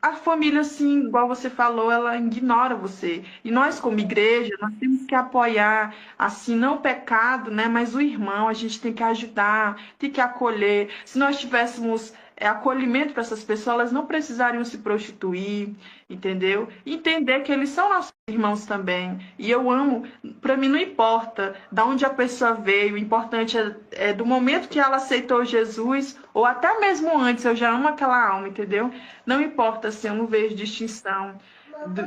a família, assim, igual você falou, ela ignora você. E nós, como igreja, nós temos que apoiar, assim, não o pecado, né? Mas o irmão, a gente tem que ajudar, tem que acolher. Se nós tivéssemos acolhimento para essas pessoas, elas não precisariam se prostituir, entendeu? Entender que eles são nossos irmãos também. E eu amo, para mim não importa de onde a pessoa veio, o importante é do momento que ela aceitou Jesus, ou até mesmo antes, eu já amo aquela alma, entendeu? Não importa, assim, eu não vejo distinção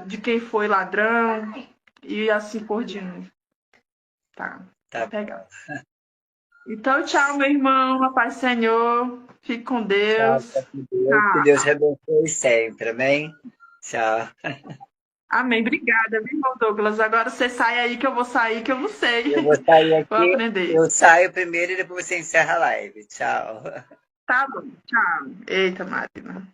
de quem foi ladrão e assim por diante. Tá, Tá? pegar. Então, tchau, meu irmão, a paz do Senhor. Fique com Tchau, Deus. fica com Deus. Que Deus Tchau. te abençoe sempre, amém? Tchau. Amém. Obrigada, viu, irmão Douglas? Agora você sai aí que eu vou sair, que eu não sei. Eu vou sair Vou aqui, aprender. eu saio primeiro e depois você encerra a live. Tchau. Tá bom, tchau. Eita, Marina.